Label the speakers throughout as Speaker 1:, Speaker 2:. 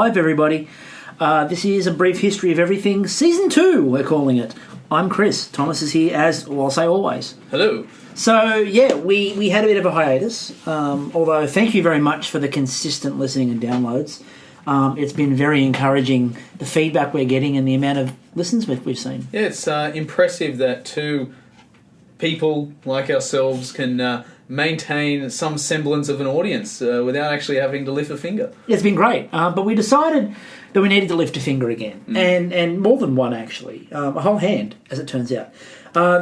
Speaker 1: live, everybody. This is a brief history of everything. Season 2, we're calling it. I'm Chris. Thomas is here as, well, I'll say always.
Speaker 2: Hello.
Speaker 1: So, yeah, we had a bit of a hiatus, although thank you very much for the consistent listening and downloads. It's been very encouraging, the feedback we're getting and the amount of listens we've seen.
Speaker 2: Yeah, it's impressive that two people like ourselves can maintain some semblance of an audience without actually having to lift a finger.
Speaker 1: It's been great, but we decided that we needed to lift a finger again, and more than one, actually. A whole hand, as it turns out.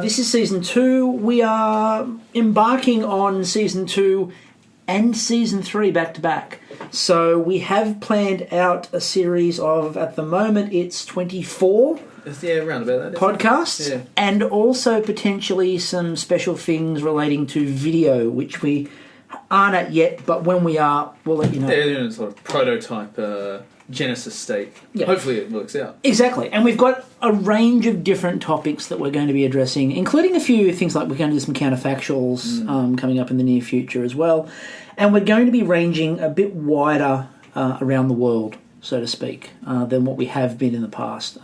Speaker 1: This is Season 2. We are embarking on Season 2 and Season 3 back-to-back. So we have planned out a series of, at the moment, it's 24
Speaker 2: around about that,
Speaker 1: podcasts, and also potentially some special things relating to video, which we aren't at yet, but when we are, we'll let you know.
Speaker 2: They're in a sort of prototype Genesis state. Yeah. Hopefully it works out.
Speaker 1: Exactly. And we've got a range of different topics that we're going to be addressing, including a few things like we're going to do some counterfactuals coming up in the near future as well. And we're going to be ranging a bit wider around the world, so to speak, than what we have been in the past.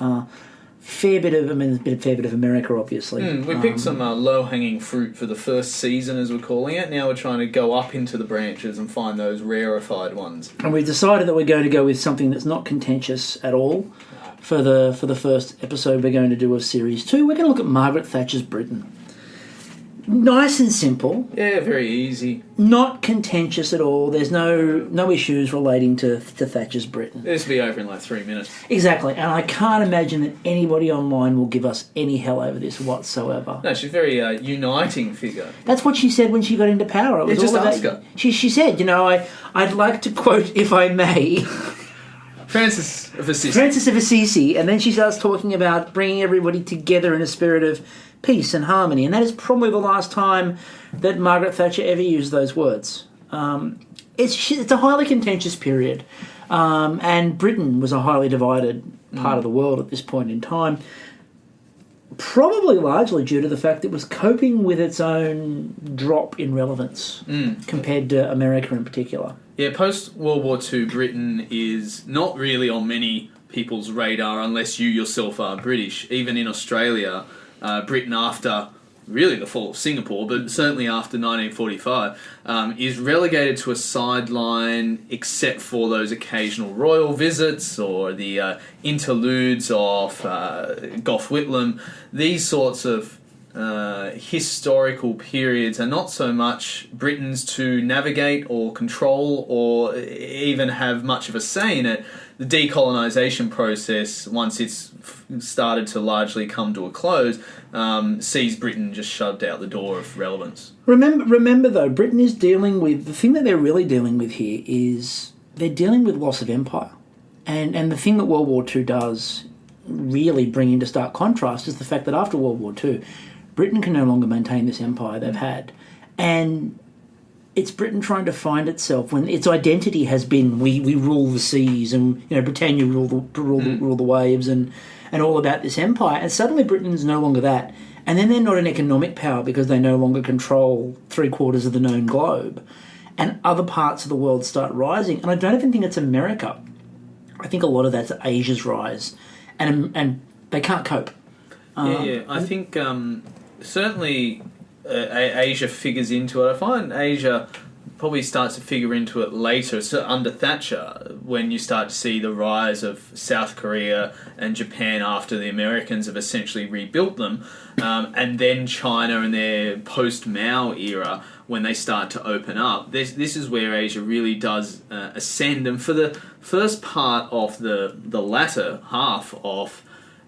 Speaker 1: Fair bit of America, obviously.
Speaker 2: We picked some low-hanging fruit for the first season, as we're calling it. Now we're trying to go up into the branches and find those rarefied ones.
Speaker 1: And we've decided that we're going to go with something that's not contentious at all. For the first episode we're going to do of Series 2, we're going to look at Margaret Thatcher's Britain. Nice and simple.
Speaker 2: Yeah, very easy.
Speaker 1: Not contentious at all. There's no issues relating to Thatcher's Britain.
Speaker 2: This will be over in like 3 minutes.
Speaker 1: Exactly, and I can't imagine that anybody online will give us any hell over this whatsoever.
Speaker 2: No, she's a very uniting figure.
Speaker 1: That's what she said when she got into power. It was
Speaker 2: just
Speaker 1: all
Speaker 2: ask her.
Speaker 1: She said, I'd like to quote, if I may...
Speaker 2: Francis of Assisi.
Speaker 1: And then she starts talking about bringing everybody together in a spirit of peace and harmony, and that is probably the last time that Margaret Thatcher ever used those words. It's a highly contentious period, and Britain was a highly divided part of the world at this point in time, probably largely due to the fact that it was coping with its own drop in relevance compared to America in particular.
Speaker 2: Yeah, post-World War II, Britain is not really on many people's radar unless you yourself are British. Even in Australia, Britain, after really the fall of Singapore, but certainly after 1945, is relegated to a sideline except for those occasional royal visits or the interludes of Gough Whitlam. These sorts of historical periods are not so much Britain's to navigate or control or even have much of a say in it. The decolonisation process, once it's started to largely come to a close, sees Britain just shoved out the door of relevance.
Speaker 1: Remember though, Britain is dealing with, the thing that they're really dealing with here is they're dealing with loss of empire. And the thing that World War II does really bring into stark contrast is the fact that after World War II, Britain can no longer maintain this empire they've had. And it's Britain trying to find itself when its identity has been we rule the seas and Britannia rule the waves and all about this empire. And suddenly Britain's no longer that. And then they're not an economic power because they no longer control 3/4 of the known globe. And other parts of the world start rising. And I don't even think it's America. I think a lot of that's Asia's rise. And they can't cope.
Speaker 2: I think certainly Asia figures into it. I find Asia probably starts to figure into it later, so under Thatcher, when you start to see the rise of South Korea and Japan after the Americans have essentially rebuilt them, and then China in their post-Mao era, when they start to open up. This is where Asia really does ascend, and for the first part of the latter half of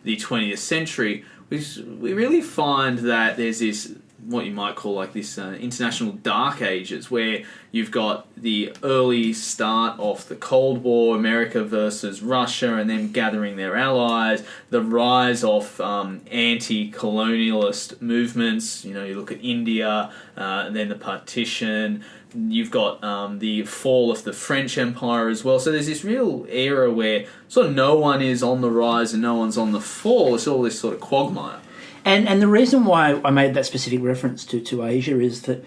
Speaker 2: the 20th century, we really find that there's this, what you might call like this international dark ages, where you've got the early start of the Cold War, America versus Russia, and them gathering their allies, the rise of anti-colonialist movements. You look at India, and then the partition. You've got the fall of the French Empire as well. So there's this real era where sort of no one is on the rise and no one's on the fall. It's all this sort of quagmire.
Speaker 1: And the reason why I made that specific reference to Asia is that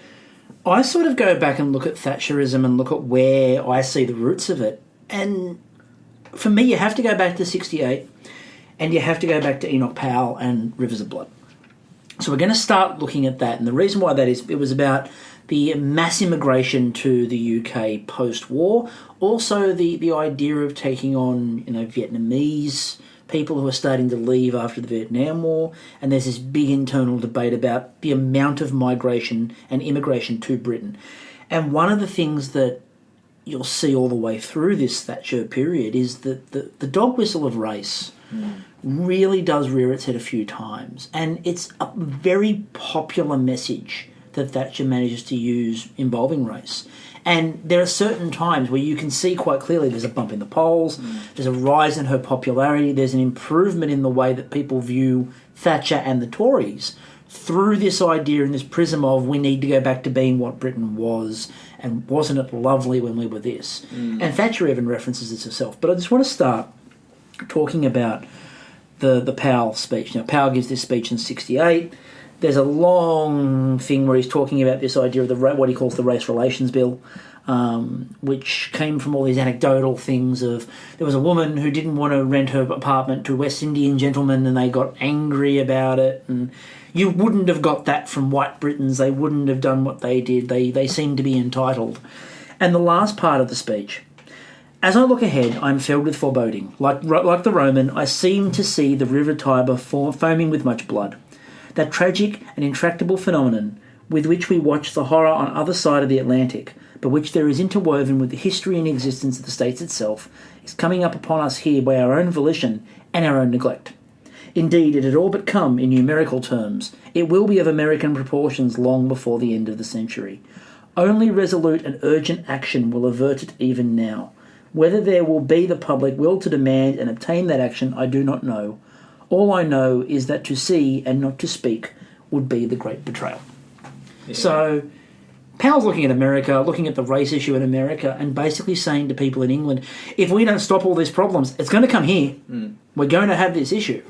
Speaker 1: I sort of go back and look at Thatcherism and look at where I see the roots of it. And for me, you have to go back to 68 and you have to go back to Enoch Powell and Rivers of Blood. So we're going to start looking at that. And the reason why that is, it was about the mass immigration to the UK post-war. Also the idea of taking on, Vietnamese people who are starting to leave after the Vietnam War. And there's this big internal debate about the amount of migration and immigration to Britain. And one of the things that you'll see all the way through this Thatcher period is that the dog whistle of race really does rear its head a few times. And it's a very popular message that Thatcher manages to use involving race. And there are certain times where you can see quite clearly there's a bump in the polls, there's a rise in her popularity, there's an improvement in the way that people view Thatcher and the Tories through this idea and this prism of we need to go back to being what Britain was, and wasn't it lovely when we were this? And Thatcher even references this herself. But I just want to start talking about the Powell speech. Now, Powell gives this speech in 68. There's a long thing where he's talking about this idea of what he calls the Race Relations Bill, which came from all these anecdotal things of there was a woman who didn't want to rent her apartment to a West Indian gentleman and they got angry about it, and you wouldn't have got that from white Britons. They wouldn't have done what they did. They seemed to be entitled. And the last part of the speech: as I look ahead, I am filled with foreboding. Like the Roman, I seem to see the river Tiber foaming with much blood. That tragic and intractable phenomenon with which we watch the horror on other side of the Atlantic, but which there is interwoven with the history and existence of the States itself, is coming up upon us here by our own volition and our own neglect. Indeed, it had all but come in numerical terms. It will be of American proportions long before the end of the century. Only resolute and urgent action will avert it even now. Whether there will be the public will to demand and obtain that action, I do not know. All I know is that to see and not to speak would be the great betrayal. Yeah. So Powell's looking at America, looking at the race issue in America, and basically saying to people in England, if we don't stop all these problems, it's going to come here. We're going to have this issue.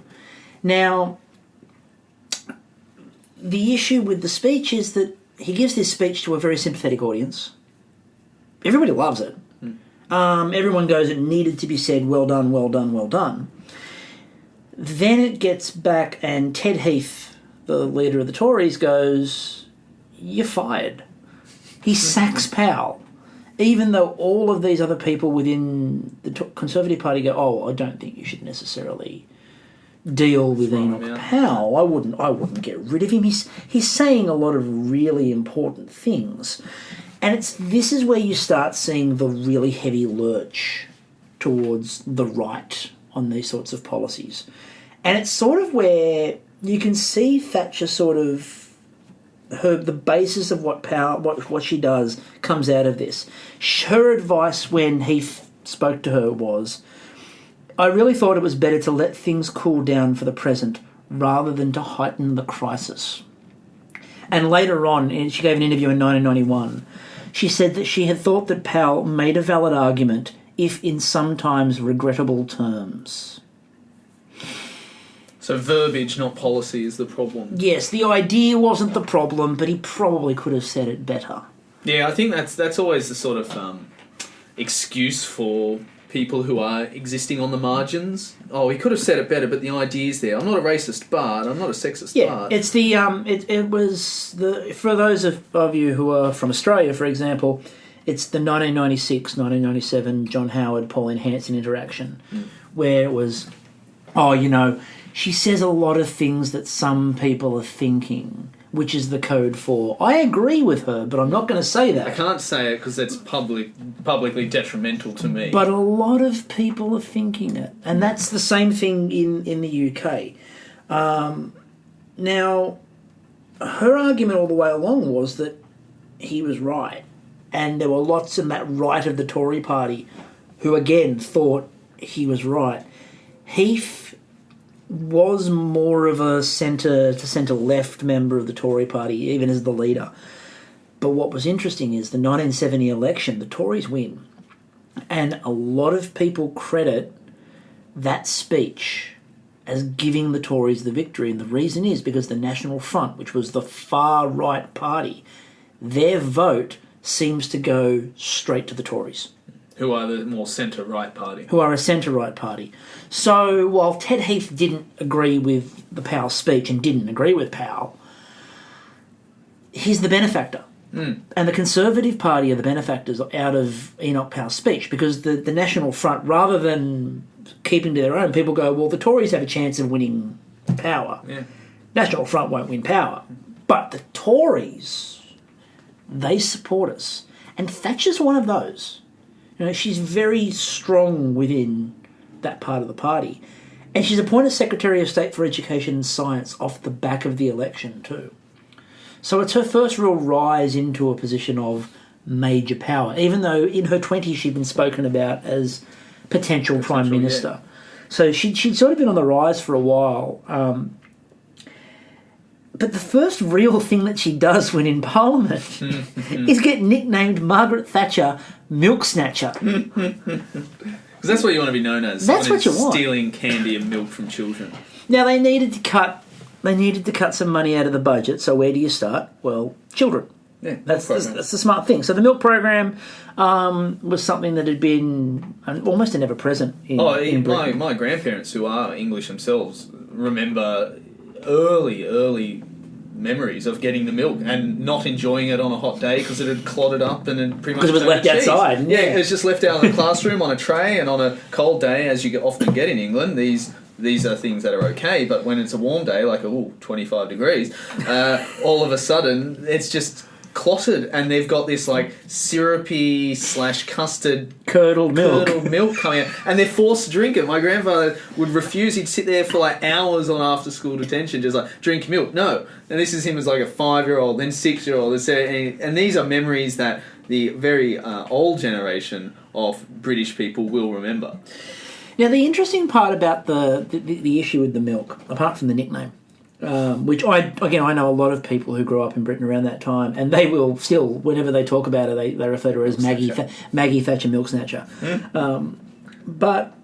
Speaker 1: Now, the issue with the speech is that he gives this speech to a very sympathetic audience. Everybody loves it. Everyone goes, it needed to be said, well done, well done, well done. Then it gets back and Ted Heath, the leader of the Tories, goes, you're fired. He sacks Powell, even though all of these other people within the Conservative Party go, oh, I don't think you should necessarily deal with Enoch Powell. I wouldn't get rid of him. He's saying a lot of really important things. And this is where you start seeing the really heavy lurch towards the right on these sorts of policies. And it's sort of where you can see Thatcher sort of the basis of what she does comes out of this. Her advice when he spoke to her was, I really thought it was better to let things cool down for the present rather than to heighten the crisis. And later on, she gave an interview in 1991, she said that she had thought that Powell made a valid argument, if in sometimes regrettable terms.
Speaker 2: So verbiage, not policy, is the problem.
Speaker 1: Yes, the idea wasn't the problem, but he probably could have said it better.
Speaker 2: Yeah, I think that's always the sort of excuse for people who are existing on the margins. Oh, he could have said it better, but the idea's there. I'm not a racist, but I'm not a sexist.
Speaker 1: Yeah,
Speaker 2: but.
Speaker 1: It's the it was the for those of you who are from Australia, for example, it's the 1996-1997 John Howard Pauline Hanson interaction, where it was, she says a lot of things that some people are thinking, which is the code for, I agree with her, but I'm not going to say that.
Speaker 2: I can't say it because it's publicly detrimental to me.
Speaker 1: But a lot of people are thinking it. And that's the same thing in the UK. Now, her argument all the way along was that he was right. And there were lots in that right of the Tory party who, again, thought he was right. Heath was more of a centre-to-centre-left member of the Tory party, even as the leader. But what was interesting is the 1970 election, the Tories win. And a lot of people credit that speech as giving the Tories the victory. And the reason is because the National Front, which was the far-right party, their vote seems to go straight to the Tories.
Speaker 2: Who are the more centre-right party.
Speaker 1: Who are a centre-right party. So while Ted Heath didn't agree with the Powell speech and didn't agree with Powell, he's the benefactor. And the Conservative Party are the benefactors out of Enoch Powell's speech, because the National Front, rather than keeping to their own, people go, well, the Tories have a chance of winning power.
Speaker 2: Yeah.
Speaker 1: National Front won't win power. But the Tories, they support us. And Thatcher's one of those. You know, she's very strong within that part of the party. And she's appointed Secretary of State for Education and Science off the back of the election too. So it's her first real rise into a position of major power, even though in her 20s she'd been spoken about as potential Prime Minister. Yeah. So she'd sort of been on the rise for a while. But the first real thing that she does when in Parliament is get nicknamed Margaret Thatcher Milk Snatcher.
Speaker 2: Because that's what you want to be known as.
Speaker 1: That's what you want.
Speaker 2: Stealing candy and milk from children.
Speaker 1: Now they needed to cut some money out of the budget. So where do you start? Well, children.
Speaker 2: Yeah,
Speaker 1: that's the smart thing. So the milk program was something that had been almost an ever-present in Britain.
Speaker 2: My grandparents, who are English themselves, remember early memories of getting the milk and not enjoying it on a hot day because it had clotted up and then pretty much
Speaker 1: because it was left outside.
Speaker 2: Yeah, it was just left out in the classroom on a tray, and on a cold day, as you often get in England, these are things that are okay, but when it's a warm day, like 25 degrees, all of a sudden it's just clotted, and they've got this like syrupy / custard
Speaker 1: curdled
Speaker 2: milk coming out, and they're forced to drink it. My grandfather would refuse. He'd sit there for like hours on after school detention, just like, drink milk. No. And this is him as like a 5-year-old, then 6-year-old, and these are memories that the very old generation of British people will remember.
Speaker 1: Now, the interesting part about the issue with the milk, apart from the nickname, which I know a lot of people who grew up in Britain around that time, and they will still, whenever they talk about it, they refer to her as Maggie Thatcher Milk Snatcher. But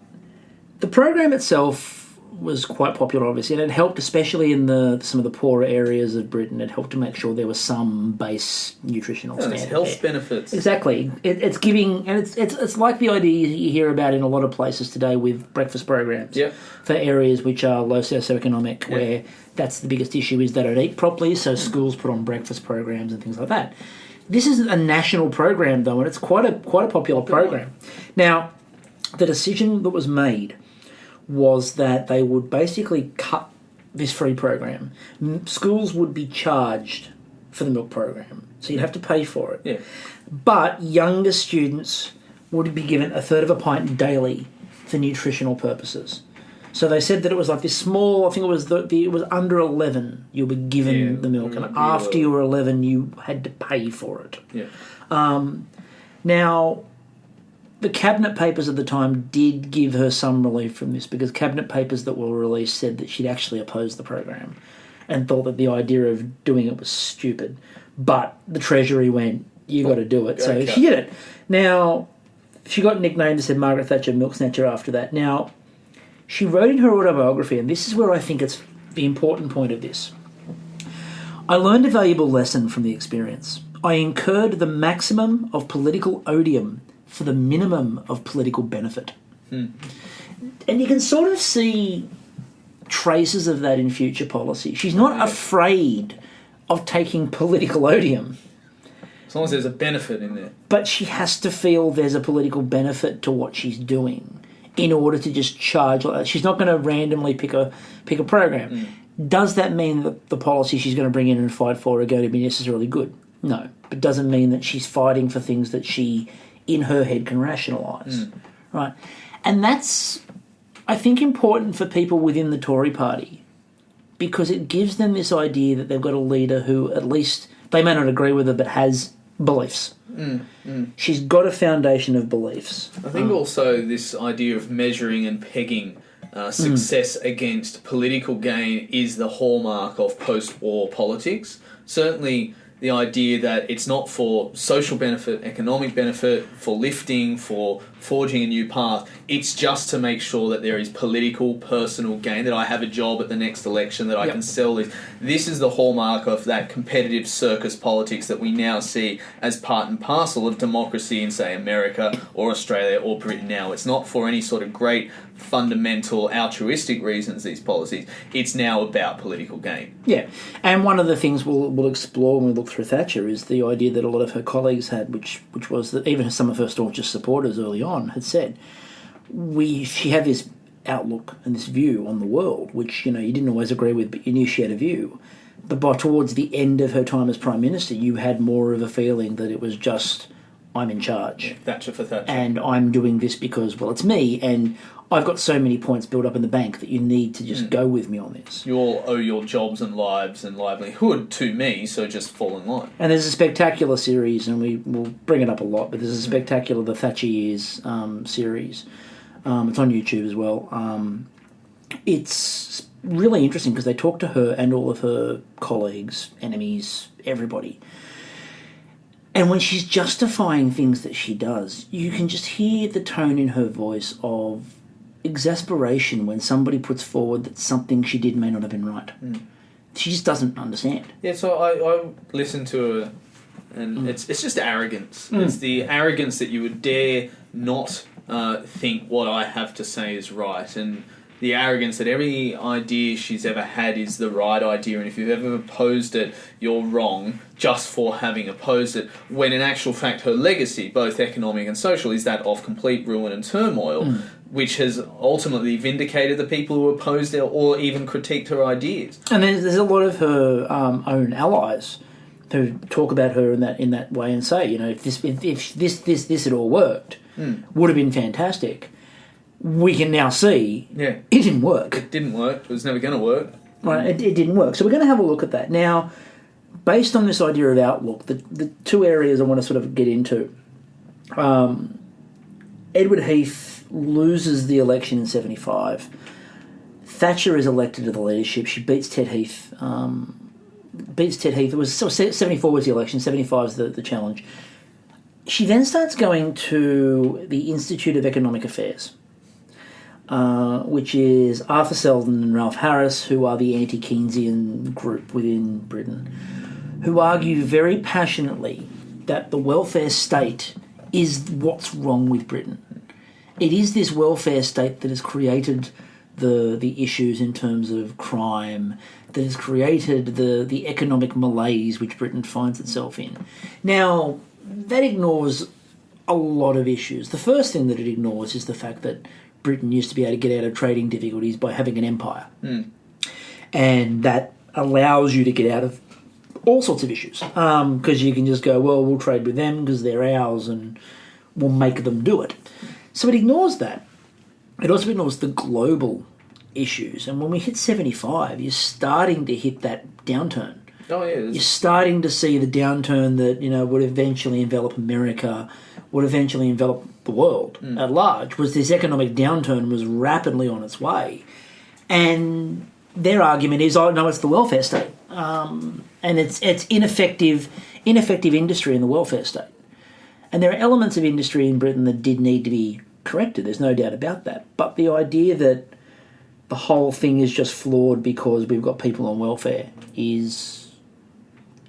Speaker 1: the program itself was quite popular, obviously, and it helped, especially in some of the poorer areas of Britain. It helped to make sure there was some base nutritional standard.
Speaker 2: There's health benefits.
Speaker 1: Exactly. It's giving, and it's like the idea you hear about in a lot of places today with breakfast programs for areas which are low socioeconomic, where that's the biggest issue is they don't eat properly, so schools put on breakfast programs and things like that. This is a national program, though, and it's quite a popular program. Now, the decision that was made was that they would basically cut this free program. Schools would be charged for the milk program, so you'd have to pay for it.
Speaker 2: Yeah.
Speaker 1: But younger students would be given a third of a pint daily for nutritional purposes. So they said that it was like this small, I think it was it was under 11 you were given the milk, and after you were 11 you had to pay for it.
Speaker 2: Yeah.
Speaker 1: Now, the cabinet papers at the time did give her some relief from this, because cabinet papers that were released said that she'd actually opposed the program and thought that the idea of doing it was stupid. But the Treasury went, you got to do it. So she did it. Now, she got nicknamed and said Margaret Thatcher Milk Snatcher after that. Now, she wrote in her autobiography, and this is where I think it's the important point of this. I learned a valuable lesson from the experience. I incurred the maximum of political odium for the minimum of political benefit. And you can sort of see traces of that in future policy. She's not afraid of taking political odium.
Speaker 2: As long as there's a benefit in there.
Speaker 1: But she has to feel there's a political benefit to what she's doing in order to just charge like that. She's not going to randomly pick a program. Does that mean that the policy she's going to bring in and fight for are going to be necessarily good? No. But doesn't mean that she's fighting for things that she, in her head, can rationalise. Right? And that's, I think, important for people within the Tory party, because it gives them this idea that they've got a leader who, at least, they may not agree with her, but has beliefs. She's got a foundation of beliefs.
Speaker 2: I think also this idea of measuring and pegging success against political gain is the hallmark of post-war politics. Certainly the idea that it's not for social benefit, economic benefit, for lifting, for forging a new path. It's just to make sure that there is political, personal gain, that I have a job at the next election, that I can sell this. This is the hallmark of that competitive circus politics that we now see as part and parcel of democracy in, say, America or Australia or Britain now. It's not for any sort of great fundamental altruistic reasons, these policies. It's now about political gain.
Speaker 1: Yeah, and one of the things we'll explore when we look through Thatcher is the idea that a lot of her colleagues had, which was that even some of her staunchest supporters early on had said, she had this outlook and this view on the world, which, you didn't always agree with, but you knew she had a view. But towards the end of her time as Prime Minister, you had more of a feeling that it was just, I'm in charge.
Speaker 2: Thatcher for Thatcher.
Speaker 1: And I'm doing this because, well, it's me, and I've got so many points built up in the bank that you need to just go with me on this.
Speaker 2: You all owe your jobs and lives and livelihood to me, so just fall in line.
Speaker 1: And there's a spectacular series, and we'll bring it up a lot, but there's a spectacular The Thatcher Years series. It's on YouTube as well. It's really interesting because they talk to her and all of her colleagues, enemies, everybody. And when she's justifying things that she does, you can just hear the tone in her voice of exasperation when somebody puts forward that something she did may not have been right. She just doesn't understand.
Speaker 2: Yeah, so I listen to her, and it's just arrogance. It's the arrogance that you would dare not think what I have to say is right, and the arrogance that every idea she's ever had is the right idea, and if you've ever opposed it, you're wrong just for having opposed it, when in actual fact her legacy, both economic and social, is that of complete ruin and turmoil, which has ultimately vindicated the people who opposed it or even critiqued her ideas.
Speaker 1: And there's a lot of her own allies who talk about her in that way and say, if this had all worked, would have been fantastic. We can now see it didn't work.
Speaker 2: It didn't work. It was never going to work.
Speaker 1: Right, it didn't work. So we're going to have a look at that. Now, based on this idea of outlook, the two areas I want to sort of get into. Edward Heath loses the election in 75. Thatcher is elected to the leadership. She beats Ted Heath. It was 74 was the election. 75 is the challenge. She then starts going to the Institute of Economic Affairs, which is Arthur Selden and Ralph Harris, who are the anti-Keynesian group within Britain, who argue very passionately that the welfare state is what's wrong with Britain. It is this welfare state that has created the issues in terms of crime, that has created the economic malaise which Britain finds itself in. Now, that ignores a lot of issues. The first thing that it ignores is the fact that Britain used to be able to get out of trading difficulties by having an empire. And that allows you to get out of all sorts of issues. Because you can just go, well, we'll trade with them because they're ours and we'll make them do it. So it ignores that. It also ignores the global issues. And when we hit 75, you're starting to hit that downturn.
Speaker 2: Oh, yeah.
Speaker 1: You're starting to see the downturn that, would eventually envelop America, would eventually envelop the world at large, was this economic downturn was rapidly on its way. And their argument is, oh, no, it's the welfare state. And it's ineffective industry in the welfare state. And there are elements of industry in Britain that did need to be corrected, there's no doubt about that. But the idea that the whole thing is just flawed because we've got people on welfare is,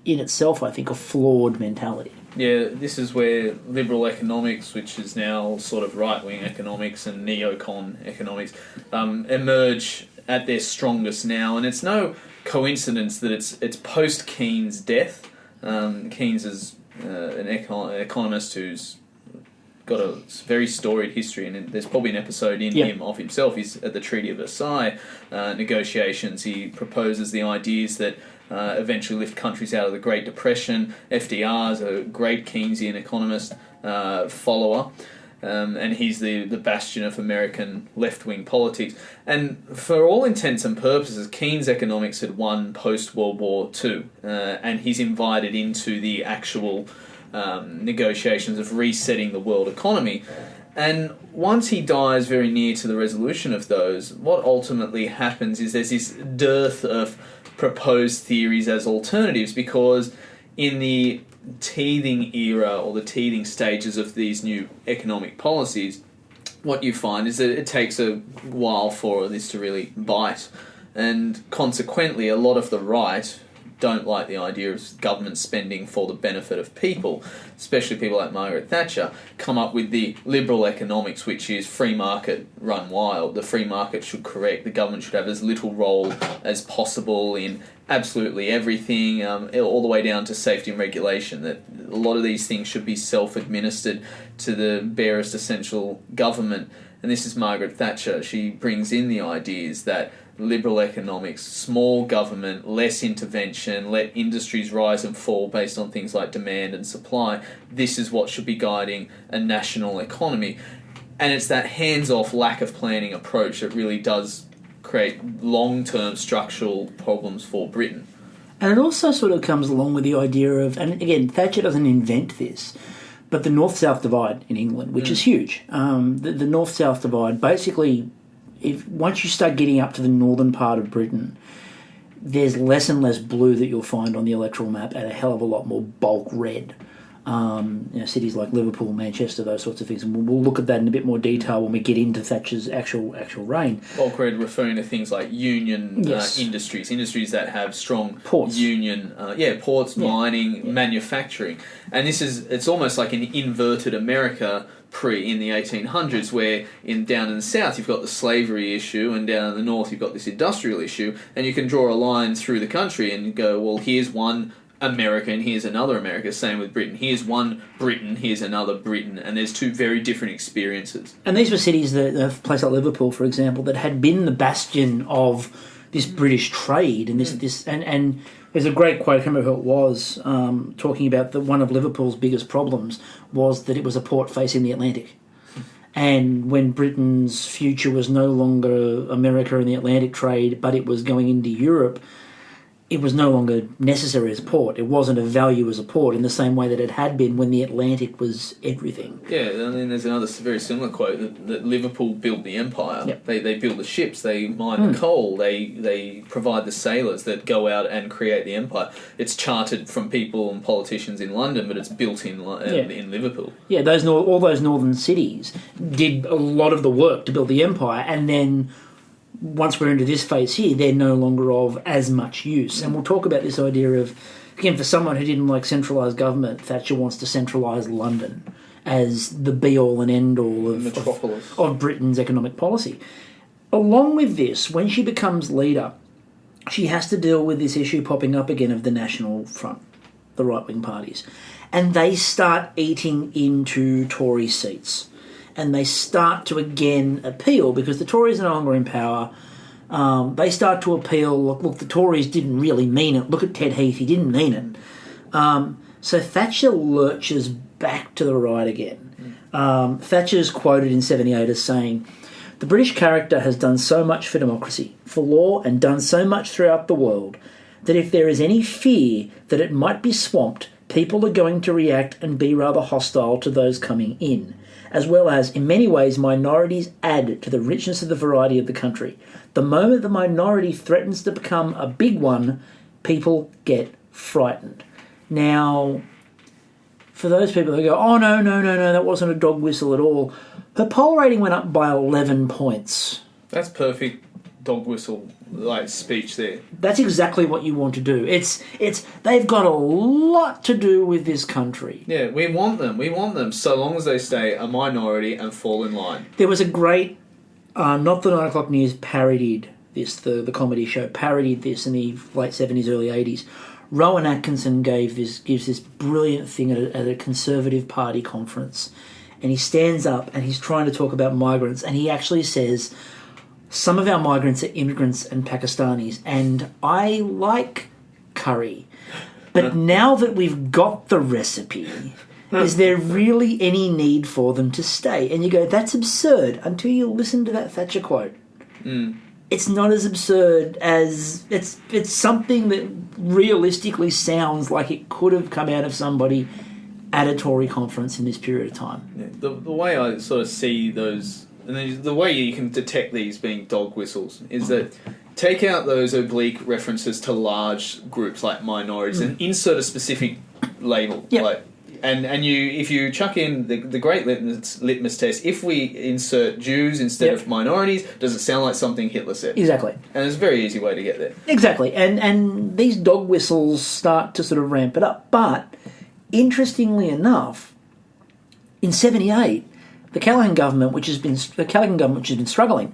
Speaker 1: in itself, I think, a flawed mentality.
Speaker 2: Yeah, this is where liberal economics, which is now sort of right-wing economics and neocon economics, emerge at their strongest now. And it's no coincidence that it's post-Keynes' death. Keynes is an economist who's got a very storied history, and there's probably an episode in him of himself. He's at the Treaty of Versailles negotiations. He proposes the ideas that eventually lift countries out of the Great Depression. FDR is a great Keynesian economist follower, and he's the bastion of American left-wing politics. And for all intents and purposes, Keynes' economics had won post-World War II, and he's invited into the actual negotiations of resetting the world economy. And once he dies very near to the resolution of those, what ultimately happens is there's this dearth of proposed theories as alternatives, because in the teething era or the teething stages of these new economic policies, what you find is that it takes a while for this to really bite. And consequently, a lot of the right don't like the idea of government spending for the benefit of people, especially people like Margaret Thatcher, come up with the liberal economics, which is free market run wild. The free market should correct. The government should have as little role as possible in absolutely everything, all the way down to safety and regulation, that a lot of these things should be self-administered to the barest essential government. And this is Margaret Thatcher. She brings in the ideas that liberal economics, small government, less intervention, let industries rise and fall based on things like demand and supply. This is what should be guiding a national economy. And it's that hands-off, lack of planning approach that really does create long-term structural problems for Britain.
Speaker 1: And it also sort of comes along with the idea of, and again, Thatcher doesn't invent this, but the North-South divide in England, which is huge. The North-South divide, basically, once you start getting up to the northern part of Britain, there's less and less blue that you'll find on the electoral map and a hell of a lot more bulk red. Cities like Liverpool, Manchester, those sorts of things. And we'll look at that in a bit more detail when we get into Thatcher's actual reign.
Speaker 2: Bulk red referring to things like union industries that have strong
Speaker 1: ports.
Speaker 2: Union, ports, mining, manufacturing. And it's almost like an inverted America in the 1800s, where down in the south you've got the slavery issue, and down in the north you've got this industrial issue, and you can draw a line through the country and go, well, here's one America and here's another America. Same with Britain. Here's one Britain, here's another Britain, and there's two very different experiences. And
Speaker 1: these were cities a place like Liverpool, for example, that had been the bastion of this British trade, and and there's a great quote, I can't remember who it was, talking about that one of Liverpool's biggest problems was that it was a port facing the Atlantic. And when Britain's future was no longer America and the Atlantic trade, but it was going into Europe, it was no longer necessary as a port. It wasn't of value as a port in the same way that it had been when the Atlantic was everything.
Speaker 2: Yeah, and then there's another very similar quote that Liverpool built the empire. Yep. They build the ships, they mine the coal, they provide the sailors that go out and create the empire. It's chartered from people and politicians in London, but it's built in Liverpool. Yeah,
Speaker 1: all those northern cities did a lot of the work to build the empire, and then once we're into this phase here, they're no longer of as much use. And we'll talk about this idea of, again, for someone who didn't like centralised government, Thatcher wants to centralise London as the be-all and end-all of Britain's economic policy. Along with this, when she becomes leader, she has to deal with this issue popping up again of the National Front, the right-wing parties. And they start eating into Tory seats. And they start to again appeal, because the Tories are no longer in power. They start to appeal, look, the Tories didn't really mean it. Look at Ted Heath, he didn't mean it. So Thatcher lurches back to the right again. Thatcher's quoted in 78 as saying, "The British character has done so much for democracy, for law, and done so much throughout the world, that if there is any fear that it might be swamped, people are going to react and be rather hostile to those coming in, as well as, in many ways, minorities add to the richness of the variety of the country. The moment the minority threatens to become a big one, people get frightened." Now, for those people who go, oh, no, that wasn't a dog whistle at all, her poll rating went up by 11 points.
Speaker 2: That's perfect dog whistle speech there.
Speaker 1: That's exactly what you want to do. They've got a lot to do with this country.
Speaker 2: Yeah, we want them so long as they stay a minority and fall in line.
Speaker 1: There was a great Not the 9 o'clock News parodied this, the comedy show parodied this in the late 70s, early 80s. Rowan Atkinson gives this brilliant thing at a Conservative Party conference, and he stands up and he's trying to talk about migrants, and he actually says, some of our migrants are immigrants and Pakistanis, and I like curry. But now that we've got the recipe, is there really any need for them to stay? And you go, that's absurd, until you listen to that Thatcher quote.
Speaker 2: Mm.
Speaker 1: It's not as absurd as... It's something that realistically sounds like it could have come out of somebody at a Tory conference in this period of time.
Speaker 2: Yeah, the way I sort of see those... And the way you can detect these being dog whistles is that take out those oblique references to large groups like minorities and insert a specific label.
Speaker 1: Yep.
Speaker 2: Like, and you, if you chuck in the great litmus test, if we insert Jews instead of minorities, does it sound like something Hitler said?
Speaker 1: Exactly.
Speaker 2: And it's a very easy way to get there.
Speaker 1: Exactly. And these dog whistles start to sort of ramp it up. But interestingly enough, in '78, the Callaghan government, which has been struggling,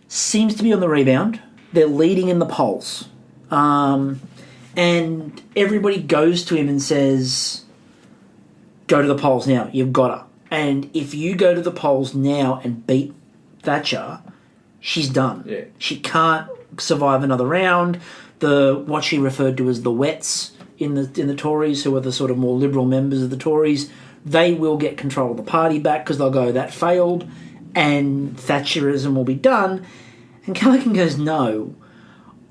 Speaker 1: seems to be on the rebound. They're leading in the polls. And everybody goes to him and says, go to the polls now, you've got her. And if you go to the polls now and beat Thatcher, she's done.
Speaker 2: Yeah.
Speaker 1: She can't survive another round. What she referred to as the wets in the Tories, who are the sort of more liberal members of the Tories, they will get control of the party back because they'll go, that failed, and Thatcherism will be done. And Callaghan goes, no,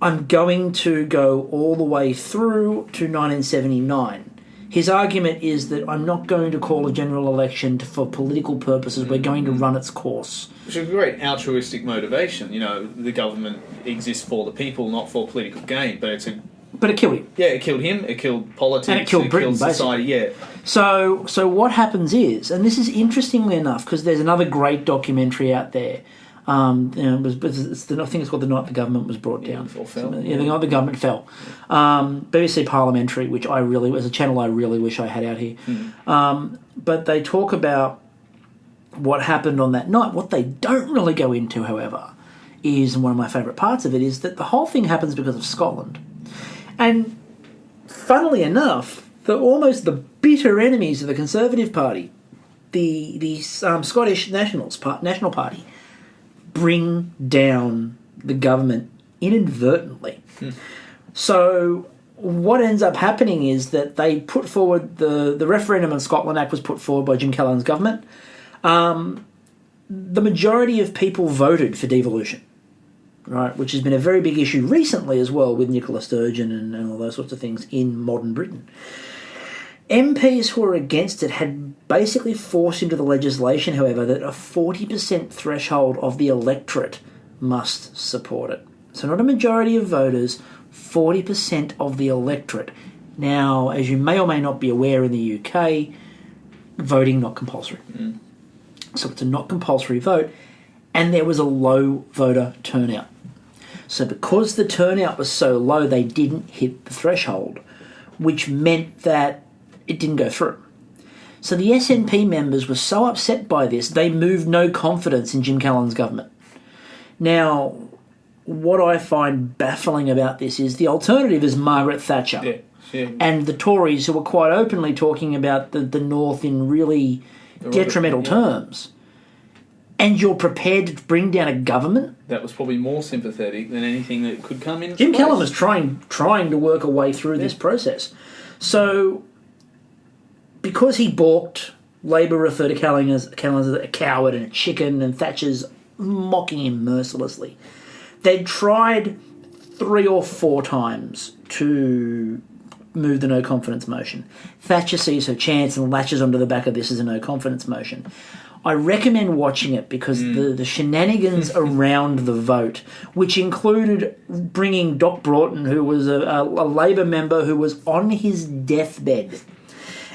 Speaker 1: I'm going to go all the way through to 1979. His argument is that I'm not going to call a general election for political purposes. We're going to run its course.
Speaker 2: Which is a great altruistic motivation. You know, the government exists for the people, not for political gain. But
Speaker 1: it killed him.
Speaker 2: Yeah, it killed him. It killed politics.
Speaker 1: And it killed Britain,
Speaker 2: killed society.
Speaker 1: basically.
Speaker 2: Yeah.
Speaker 1: So what happens is, and this is interestingly enough, because there's another great documentary out there. I think it's called The Night the Government Was Brought Down.
Speaker 2: Or fell.
Speaker 1: Yeah, The Night the Government Fell. BBC Parliamentary, which was a channel I really wish I had out here. But they talk about what happened on that night. What they don't really go into, however, is, and one of my favourite parts of it, is that the whole thing happens because of Scotland. And funnily enough, almost the bitter enemies of the Conservative Party, the Scottish National Party, bring down the government inadvertently. So what ends up happening is that they put forward the Referendum on Scotland Act was put forward by Jim Callaghan's government. The majority of people voted for devolution, right, which has been a very big issue recently as well with Nicola Sturgeon and all those sorts of things in modern Britain. MPs who were against it had basically forced into the legislation, however, that a 40% threshold of the electorate must support it. So not a majority of voters, 40% of the electorate. Now, as you may or may not be aware, in the UK, voting not compulsory. So it's a not compulsory vote, and there was a low voter turnout. So because the turnout was so low, they didn't hit the threshold, which meant that it didn't go through. So the SNP members were so upset by this, they moved no confidence in Jim Callaghan's government. Now, what I find baffling about this is the alternative is Margaret Thatcher and the Tories, who were quite openly talking about the North in really detrimental terms. And you're prepared to bring down a government?
Speaker 2: That was probably more sympathetic than anything that could come in.
Speaker 1: Jim Callaghan was trying to work a way through this process. So, because he balked, Labor referred to Callaghan as a coward and a chicken, and Thatcher's mocking him mercilessly. They'd tried 3 or 4 times to move the no-confidence motion. Thatcher sees her chance and latches onto the back of this as a no-confidence motion. I recommend watching it because the shenanigans around the vote, which included bringing Doc Broughton, who was a Labor member who was on his deathbed,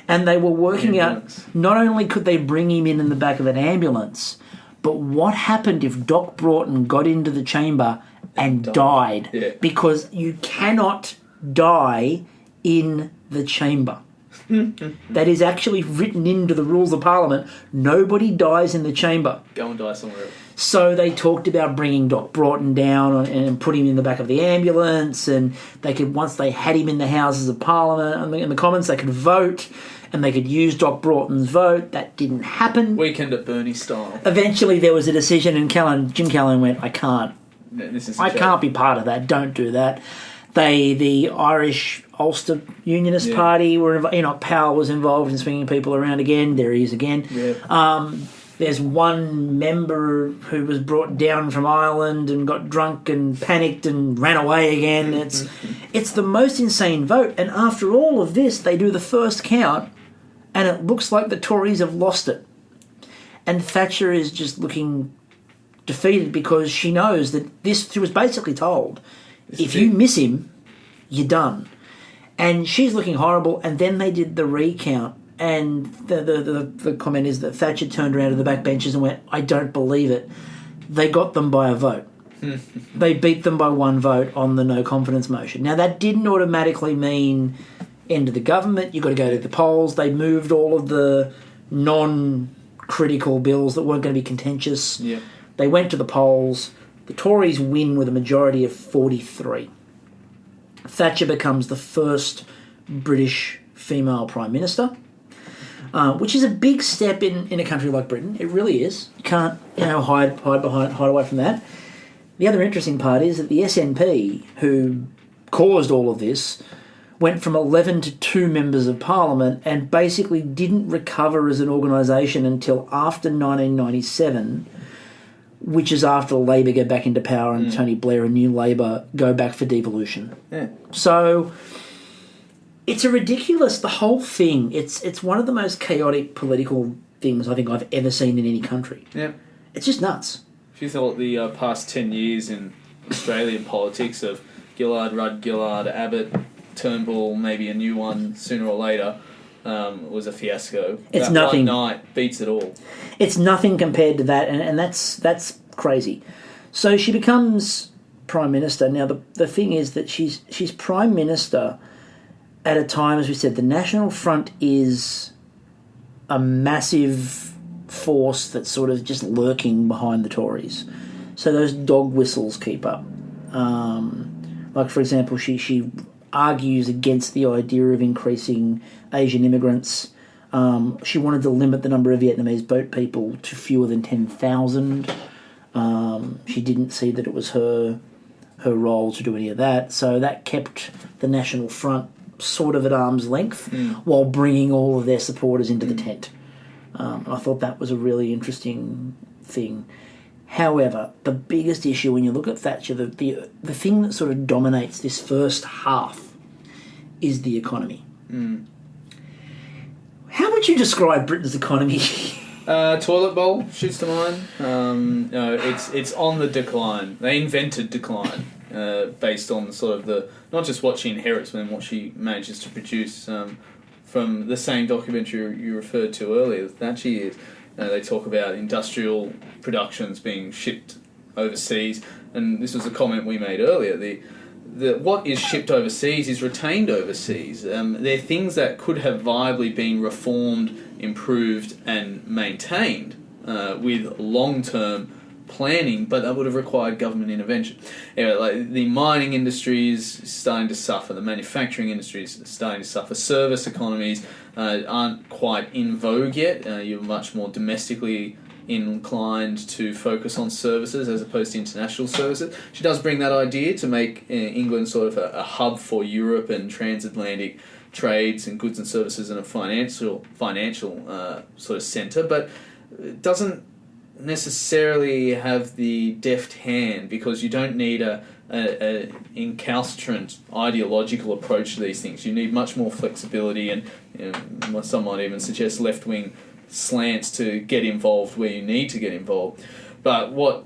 Speaker 1: and they were working out not only could they bring him in the back of an ambulance, but what happened if Doc Broughton got into the chamber and died?
Speaker 2: Yeah.
Speaker 1: Because you cannot die in the chamber. That is actually written into the rules of Parliament. Nobody dies in the chamber.
Speaker 2: Go and die somewhere else.
Speaker 1: So they talked about bringing Doc Broughton down and putting him in the back of the ambulance, and they could, once they had him in the Houses of Parliament and the Commons, they could vote and they could use Doc Broughton's vote. That didn't happen.
Speaker 2: Weekend at Bernie style.
Speaker 1: Eventually there was a decision, and Jim Callaghan went, I can't be part of that. Don't do that. The Irish Ulster Unionist Party were involved. Enoch Powell was involved in swinging people around again. There he is again. Yeah. There's one member who was brought down from Ireland and got drunk and panicked and ran away again. It's the most insane vote. And after all of this, they do the first count, and it looks like the Tories have lost it. And Thatcher is just looking defeated because she knows that she was basically told, if you miss him, you're done. And she's looking horrible, and then they did the recount, and the comment is that Thatcher turned around to the backbenchers and went, I don't believe it. They got them by a vote. They beat them by one vote on the no confidence motion. Now, that didn't automatically mean end of the government. You've got to go to the polls. They moved all of the non-critical bills that weren't going to be contentious.
Speaker 2: Yeah.
Speaker 1: They went to the polls. The Tories win with a majority of 43. Thatcher becomes the first British female Prime Minister, which is a big step in a country like Britain. It really is. You can't hide away from that. The other interesting part is that the SNP, who caused all of this, went from 11 to 2 members of Parliament and basically didn't recover as an organisation until after 1997, which is after Labor go back into power and Tony Blair and New Labor go back for devolution.
Speaker 2: Yeah.
Speaker 1: So it's a ridiculous, the whole thing, it's one of the most chaotic political things I think I've ever seen in any country.
Speaker 2: Yeah.
Speaker 1: It's just nuts.
Speaker 2: If you thought the past 10 years in Australian politics of Gillard, Rudd, Gillard, Abbott, Turnbull, maybe a new one sooner or later, was a fiasco.
Speaker 1: It's
Speaker 2: that
Speaker 1: nothing.
Speaker 2: One night beats it all.
Speaker 1: It's nothing compared to that, and that's crazy. So she becomes Prime Minister. Now, the thing is that she's Prime Minister at a time, as we said, the National Front is a massive force that's sort of just lurking behind the Tories. So those dog whistles keep up. Like, for example, she argues against the idea of increasing Asian immigrants. She wanted to limit the number of Vietnamese boat people to fewer than 10,000. She didn't see that it was her role to do any of that. So that kept the National Front sort of at arm's length while bringing all of their supporters into the tent. I thought that was a really interesting thing. However, the biggest issue when you look at Thatcher, the thing that sort of dominates this first half is the economy. How would you describe Britain's economy?
Speaker 2: Toilet bowl shoots to mind. It's on the decline. They invented decline based on sort of the not just what she inherits, but what she manages to produce. From the same documentary you referred to earlier, Thatcher years, they talk about industrial productions being shipped overseas, and this was a comment we made earlier. The what is shipped overseas is retained overseas. They're things that could have viably been reformed, improved, and maintained with long-term planning, but that would have required government intervention. Anyway, like the mining industry is starting to suffer, the manufacturing industry is starting to suffer, service economies aren't quite in vogue yet. You're much more domestically inclined to focus on services as opposed to international services. She does bring that idea to make England sort of a hub for Europe and transatlantic trades and goods and services and a financial sort of centre, but it doesn't necessarily have the deft hand, because you don't need a incalcitrant ideological approach to these things. You need much more flexibility and some might even suggest left-wing slants to get involved where you need to get involved. But what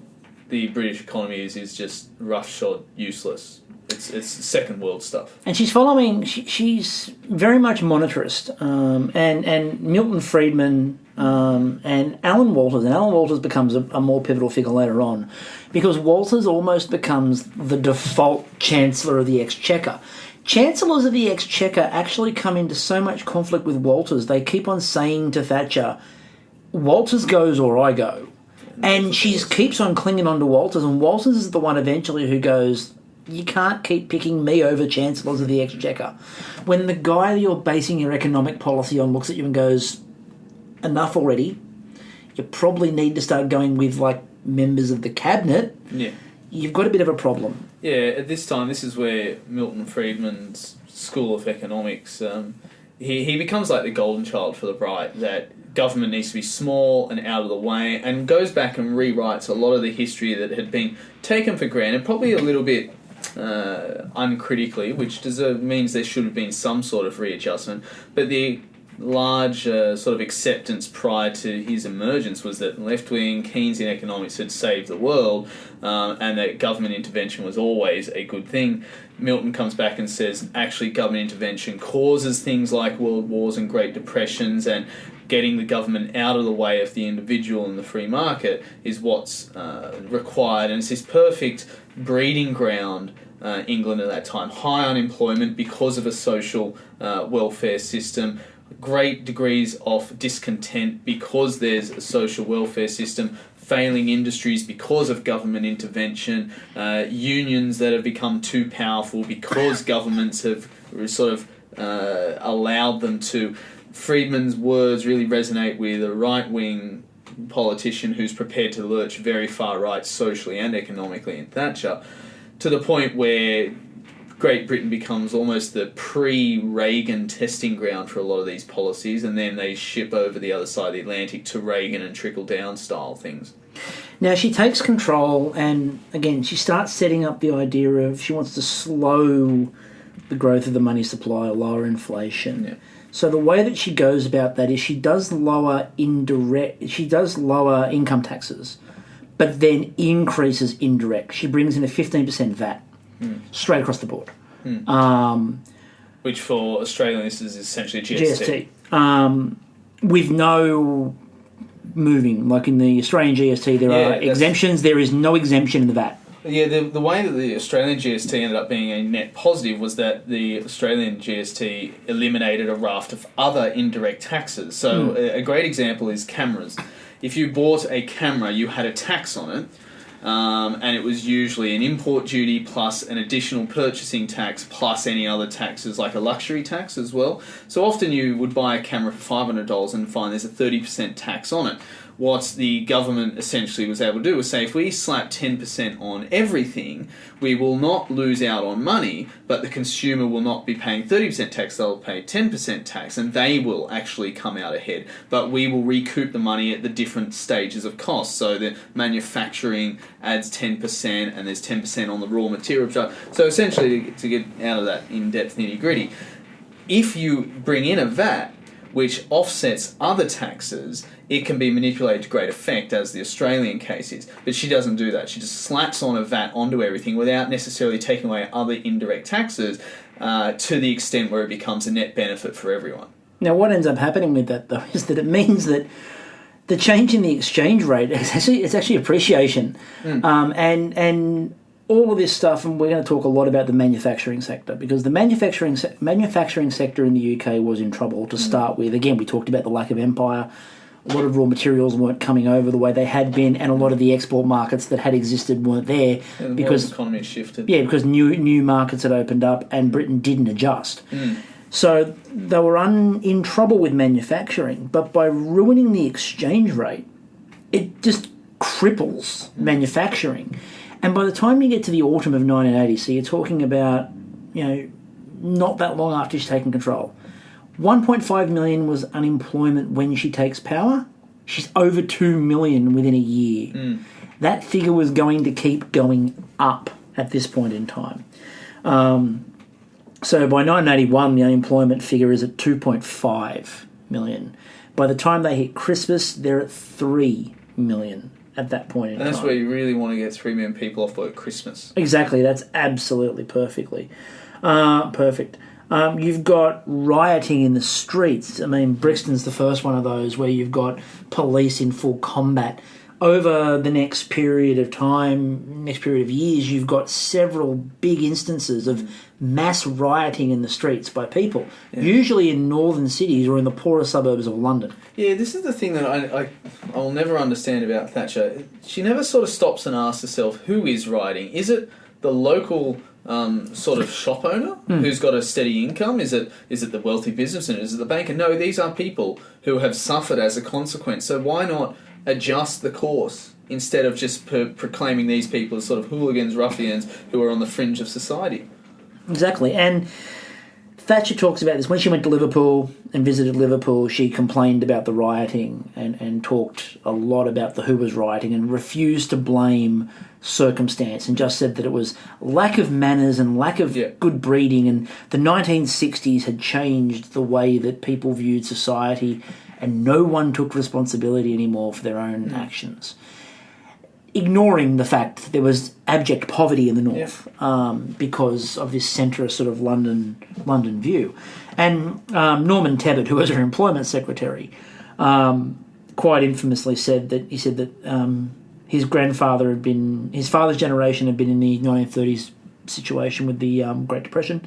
Speaker 2: the British economy is just roughshod useless. It's second world stuff. And
Speaker 1: she's following. She's very much monetarist, and Milton Friedman and Alan Walters. And Alan Walters becomes a more pivotal figure later on, because Walters almost becomes the default Chancellor of the Exchequer. Chancellors of the Exchequer actually come into so much conflict with Walters. They keep on saying to Thatcher, "Walters goes or I go," and she keeps on clinging on to Walters. And Walters is the one eventually who goes, "You can't keep picking me over Chancellors of the Exchequer." When the guy that you're basing your economic policy on looks at you and goes, "Enough already, you probably need to start going with like members of the cabinet," you've got a bit of a problem.
Speaker 2: Yeah, at this time, this is where Milton Friedman's School of Economics, he becomes like the golden child for the right, that government needs to be small and out of the way, and goes back and rewrites a lot of the history that had been taken for granted, probably a little bit uncritically, which means there should have been some sort of readjustment. But the large sort of acceptance prior to his emergence was that left-wing Keynesian economics had saved the world, and that government intervention was always a good thing. Milton comes back and says, actually, government intervention causes things like world wars and Great Depressions, and getting the government out of the way of the individual and the free market is what's required. And it's this perfect breeding ground, England at that time. High unemployment because of a social welfare system. Great degrees of discontent because there's a social welfare system. Failing industries because of government intervention. Unions that have become too powerful because governments have sort of allowed them to. Friedman's words really resonate with a right-wing politician who's prepared to lurch very far right socially and economically in Thatcher, to the point where Great Britain becomes almost the pre-Reagan testing ground for a lot of these policies, and then they ship over the other side of the Atlantic to Reagan and trickle-down style things.
Speaker 1: Now, she takes control, and again, she starts setting up the idea of she wants to slow the growth of the money supply, lower inflation.
Speaker 2: Yeah.
Speaker 1: So the way that she goes about that is she does lower income taxes, but then increases indirect. She brings in a 15% VAT straight across the board.
Speaker 2: Which for Australians is essentially GST.
Speaker 1: With no moving. Like in the Australian GST, there are exemptions. There is no exemption in the VAT.
Speaker 2: Yeah, the way that the Australian GST ended up being a net positive was that the Australian GST eliminated a raft of other indirect taxes. So a great example is cameras. If you bought a camera, you had a tax on it, and it was usually an import duty plus an additional purchasing tax plus any other taxes, like a luxury tax as well. So often you would buy a camera for $500 and find there's a 30% tax on it. What the government essentially was able to do was say, if we slap 10% on everything, we will not lose out on money, but the consumer will not be paying 30% tax, they'll pay 10% tax, and they will actually come out ahead. But we will recoup the money at the different stages of cost. So the manufacturing adds 10%, and there's 10% on the raw material. So essentially, to get out of that in-depth nitty-gritty, if you bring in a VAT, which offsets other taxes, it can be manipulated to great effect, as the Australian case is. But she doesn't do that. She just slaps on a VAT onto everything without necessarily taking away other indirect taxes to the extent where it becomes a net benefit for everyone.
Speaker 1: Now, what ends up happening with that, though, is that it means that the change in the exchange rate is actually appreciation. And all of this stuff, and we're going to talk a lot about the manufacturing sector, because the manufacturing sector in the UK was in trouble to start with. Again, we talked about the lack of empire. A lot of raw materials weren't coming over the way they had been, and a lot of the export markets that had existed weren't there because
Speaker 2: the economy shifted.
Speaker 1: Yeah, because new markets had opened up, and Britain didn't adjust. So they were in trouble with manufacturing, but by ruining the exchange rate, it just cripples manufacturing. And by the time you get to the autumn of 1980, so you're talking about, not that long after she's taken control, 1.5 million was unemployment when she takes power. She's over 2 million within a year. That figure was going to keep going up at this point in time. So by 1981, the unemployment figure is at 2.5 million. By the time they hit Christmas, they're at 3 million at that point in time.
Speaker 2: And that's where you really want to get 3 million people off work at Christmas.
Speaker 1: Exactly, that's absolutely perfect. You've got rioting in the streets. I mean, Brixton's the first one of those where you've got police in full combat. Over the next period of years, you've got several big instances of mass rioting in the streets by people, usually in northern cities or in the poorer suburbs of London. Yeah,
Speaker 2: this is the thing that I'll never understand about Thatcher. She never sort of stops and asks herself, who is rioting? Is it the local sort of shop owner who's got a steady income? Is it the wealthy businessman? Is it the banker? No, these are people who have suffered as a consequence. So why not adjust the course instead of just proclaiming these people as sort of hooligans, ruffians who are on the fringe of society?
Speaker 1: Exactly. And Thatcher talks about this. When she went to Liverpool and visited Liverpool, she complained about the rioting and talked a lot about who was rioting and refused to blame circumstance and just said that it was lack of manners and lack of good breeding, and the 1960s had changed the way that people viewed society, and no one took responsibility anymore for their own actions, ignoring the fact that there was abject poverty in the north because of this centrist sort of London view. And Norman Tebbit, who was her employment secretary, quite infamously said that his father's generation had been in the 1930s situation with the Great Depression.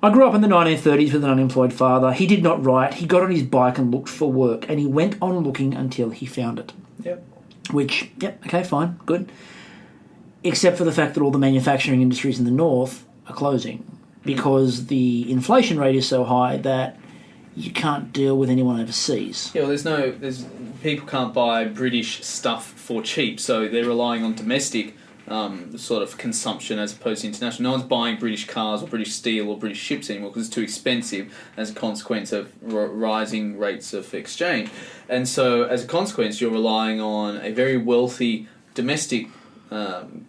Speaker 1: I grew up in the 1930s with an unemployed father. He did not write. He got on his bike and looked for work, and he went on looking until he found it. Yep. Which, okay, fine, good. Except for the fact that all the manufacturing industries in the north are closing because the inflation rate is so high that you can't deal with anyone overseas.
Speaker 2: Yeah, well, people can't buy British stuff for cheap, so they're relying on domestic sort of consumption as opposed to international. No one's buying British cars or British steel or British ships anymore because it's too expensive as a consequence of rising rates of exchange. And so as a consequence, you're relying on a very wealthy domestic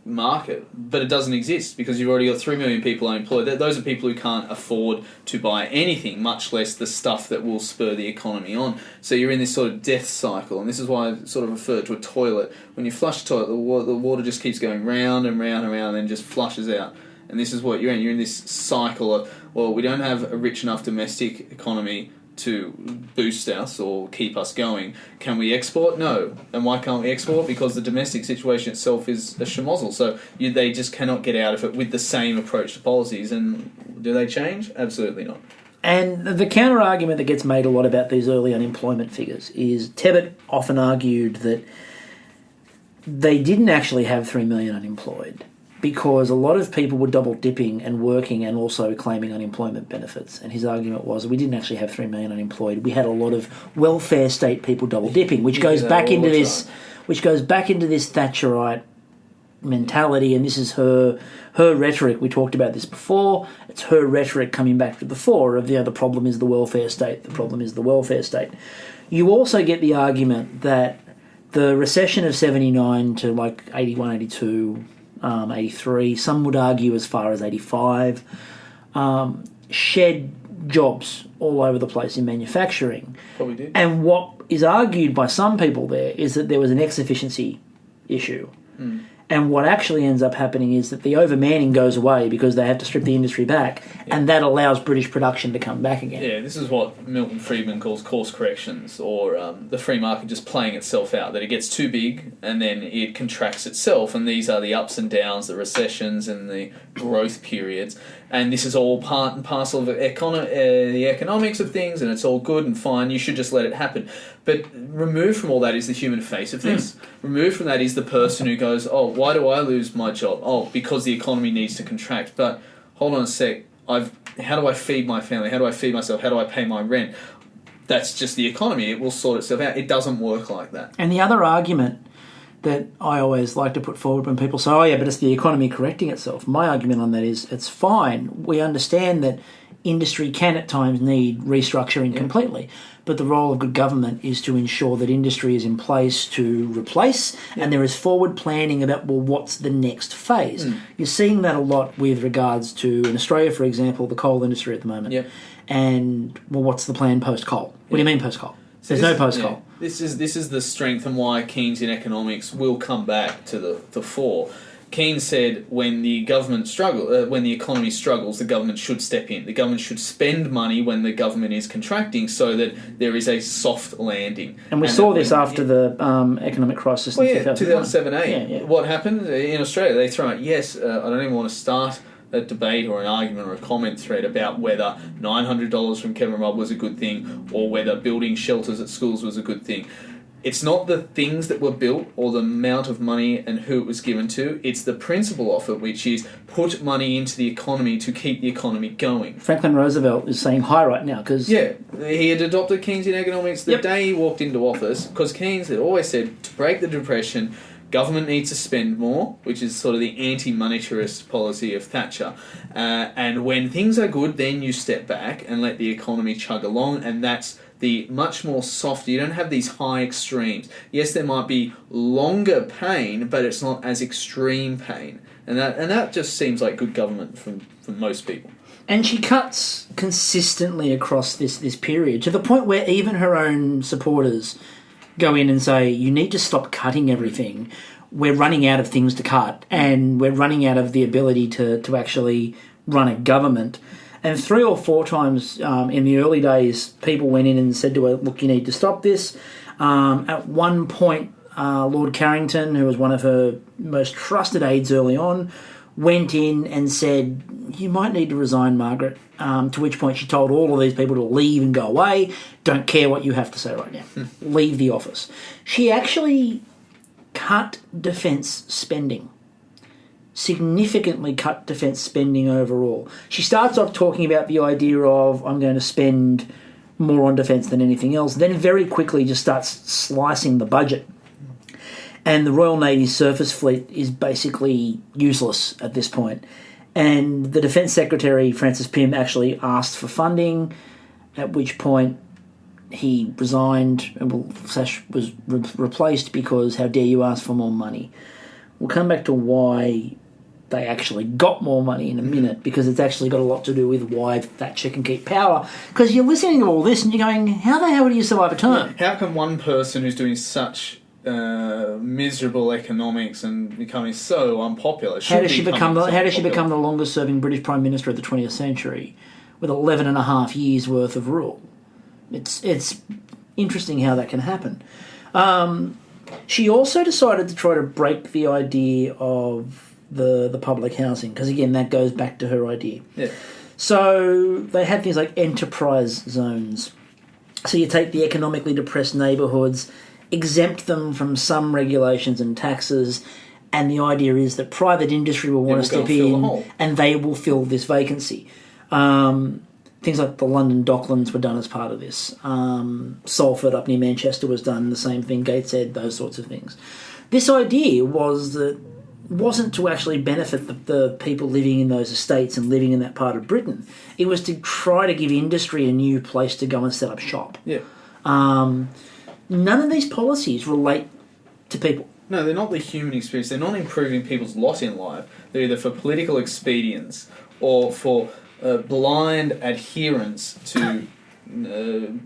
Speaker 2: market, but it doesn't exist because you've already got 3 million people unemployed. Those are people who can't afford to buy anything, much less the stuff that will spur the economy on. So you're in this sort of death cycle, and this is why I sort of refer to a toilet. When you flush a toilet, the water just keeps going round and round and round and then just flushes out. And this is what you're in. You're in this cycle of, well, we don't have a rich enough domestic economy to boost us or keep us going. Can we export? No. And why can't we export? Because the domestic situation itself is a schmozzle. So they just cannot get out of it with the same approach to policies. And do they change? Absolutely not.
Speaker 1: And the counter-argument that gets made a lot about these early unemployment figures is Tebbit often argued that they didn't actually have 3 million unemployed because a lot of people were double-dipping and working and also claiming unemployment benefits. And his argument was we didn't actually have 3 million unemployed. We had a lot of welfare state people double-dipping, which goes back into this Thatcherite mentality, and this is her rhetoric. We talked about this before. It's her rhetoric coming back to the fore of, the problem is the welfare state. The problem is the welfare state. You also get the argument that the recession of 79 to like 81, 82... 83, some would argue as far as 85, shed jobs all over the place in manufacturing.
Speaker 2: Probably did.
Speaker 1: And what is argued by some people there is that there was an ex-efficiency issue. And what actually ends up happening is that the overmanning goes away because they have to strip the industry back, and that allows British production to come back again.
Speaker 2: Yeah, this is what Milton Friedman calls course corrections, or the free market just playing itself out, that it gets too big and then it contracts itself, and these are the ups and downs, the recessions and the growth periods. And this is all part and parcel of the economics of things, and it's all good and fine. You should just let it happen. But removed from all that is the human face of this. Removed from that is the person who goes, oh, why do I lose my job? Oh, because the economy needs to contract. But hold on a sec. How do I feed my family? How do I feed myself? How do I pay my rent? That's just the economy. It will sort itself out. It doesn't work like that.
Speaker 1: And the other argument that I always like to put forward when people say, oh yeah, but it's the economy correcting itself. My argument on that is it's fine. We understand that industry can at times need restructuring completely, but the role of good government is to ensure that industry is in place to replace and there is forward planning about, well, what's the next phase? You're seeing that a lot with regards to, in Australia, for example, the coal industry at the moment. And, well, what's the plan post-coal? What do you mean post-coal? There's no post-coal.
Speaker 2: This is the strength and why Keynes in economics will come back to the fore. Keynes said when the economy struggles, the government should step in. The government should spend money when the government is contracting so that there is a soft landing.
Speaker 1: And we saw this after the economic crisis in
Speaker 2: 2007-8. What happened in Australia? They throw out, I don't even want to start a debate or an argument or a comment thread about whether $900 from Kevin Rudd was a good thing or whether building shelters at schools was a good thing. It's not the things that were built or the amount of money and who it was given to. It's the principle of it, which is put money into the economy to keep the economy going.
Speaker 1: Franklin Roosevelt is saying hi right now because...
Speaker 2: Yeah, he had adopted Keynesian economics the day he walked into office because Keynes had always said to break the Depression, government needs to spend more, which is sort of the anti-monetarist policy of Thatcher. And when things are good, then you step back and let the economy chug along, and that's the much more softer. You don't have these high extremes. Yes, there might be longer pain, but it's not as extreme pain. And that just seems like good government from most people.
Speaker 1: And she cuts consistently across this period to the point where even her own supporters go in and say, you need to stop cutting everything. We're running out of things to cut, and we're running out of the ability to actually run a government. And 3 or 4 times in the early days, people went in and said to her, look, you need to stop this. At one point, Lord Carrington, who was one of her most trusted aides early on, went in and said, you might need to resign, Margaret, to which point she told all of these people to leave and go away. Don't care what you have to say right now. Leave the office. She actually cut defence spending. Significantly cut defence spending overall. She starts off talking about the idea of, I'm going to spend more on defence than anything else, then very quickly just starts slicing the budget. And the Royal Navy's surface fleet is basically useless at this point. And the Defence Secretary, Francis Pym, actually asked for funding, at which point he resigned and was replaced because how dare you ask for more money. We'll come back to why they actually got more money in a minute, because it's actually got a lot to do with why Thatcher can keep power. Because you're listening to all this and you're going, how the hell do you survive a term?
Speaker 2: How can one person who's doing such miserable economics and becoming so unpopular?
Speaker 1: How does she become the longest serving British Prime Minister of the 20th century with 11 and a half years worth of rule? It's interesting how that can happen. She also decided to try to break the idea of the public housing, because again that goes back to her idea.
Speaker 2: Yeah.
Speaker 1: So they had things like enterprise zones. So you take the economically depressed neighbourhoods, exempt them from some regulations and taxes, and the idea is that private industry will want to step in and they will fill this vacancy. Things like the London Docklands were done as part of this. Salford up near Manchester was done, the same thing, Gateshead, those sorts of things. This idea wasn't to actually benefit the people living in those estates and living in that part of Britain. It was to try to give industry a new place to go and set up shop.
Speaker 2: Yeah.
Speaker 1: None of these policies relate to people.
Speaker 2: No, they're not the human experience. They're not improving people's lot in life. They're either for political expedience or for blind adherence to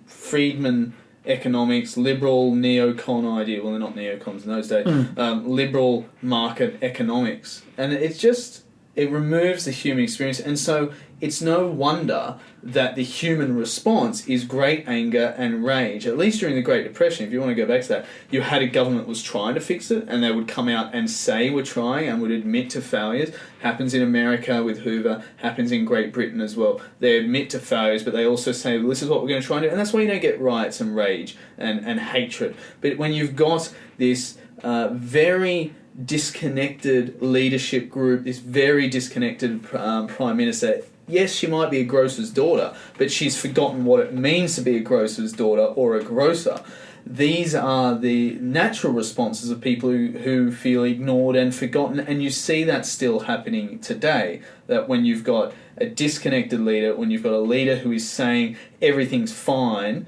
Speaker 2: Friedman economics, liberal neocon idea. Well, they're not neocons in those days. Liberal market economics. And it removes the human experience. And so it's no wonder that the human response is great anger and rage. At least during the Great Depression, if you want to go back to that, you had a government that was trying to fix it, and they would come out and say we're trying and would admit to failures. Happens in America with Hoover, happens in Great Britain as well. They admit to failures, but they also say, well, this is what we're going to try and do. And that's why you don't get riots and rage and hatred. But when you've got this very disconnected leadership group, this very disconnected Prime Minister. Yes, she might be a grocer's daughter, but she's forgotten what it means to be a grocer's daughter or a grocer. These are the natural responses of people who feel ignored and forgotten, and you see that still happening today, that when you've got a disconnected leader, when you've got a leader who is saying everything's fine,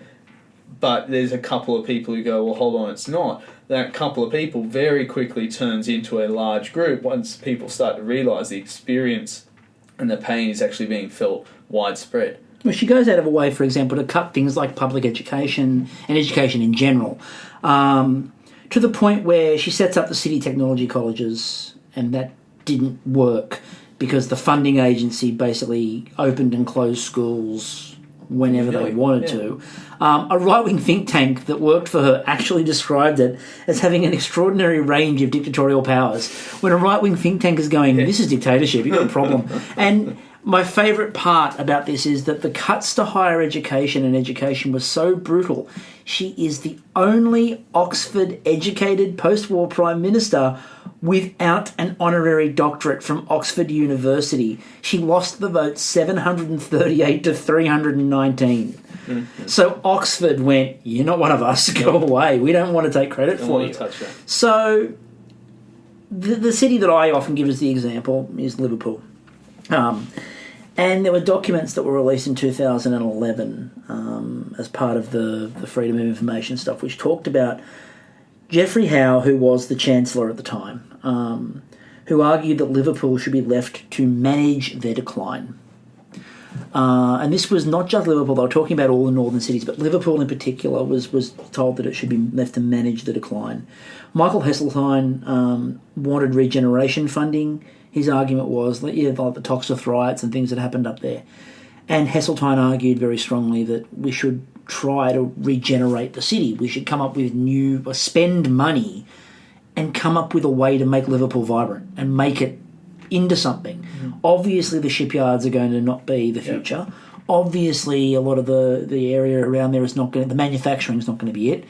Speaker 2: but there's a couple of people who go, well, hold on, it's not. That couple of people very quickly turns into a large group once people start to realise the experience and the pain is actually being felt widespread.
Speaker 1: Well, she goes out of her way, for example, to cut things like public education and education in general, to the point where she sets up the city technology colleges, and that didn't work because the funding agency basically opened and closed schools whenever they wanted to. A right-wing think tank that worked for her actually described it as having an extraordinary range of dictatorial powers. When a right-wing think tank is going, this is dictatorship, you've got a problem. And my favourite part about this is that the cuts to higher education and education was so brutal. She is the only Oxford-educated post-war Prime Minister without an honorary doctorate from Oxford University. She lost the vote 738 to 319. Mm-hmm. So Oxford went, you're not one of us, go away. We don't want to take credit for you.
Speaker 2: Touch that.
Speaker 1: So the city that I often give as the example is Liverpool. And there were documents that were released in 2011 as part of the Freedom of Information stuff, which talked about Geoffrey Howe, who was the Chancellor at the time, who argued that Liverpool should be left to manage their decline. And this was not just Liverpool, they were talking about all the northern cities, but Liverpool in particular was told that it should be left to manage the decline. Michael Heseltine wanted regeneration funding. His argument was that, like the Toxteth riots and things that happened up there. And Heseltine argued very strongly that we should try to regenerate the city. We should come up with spend money and come up with a way to make Liverpool vibrant and make it into something. Obviously, the shipyards are going to not be the future. Yep. Obviously, a lot of the area around there is not going. The manufacturing is not going to be it.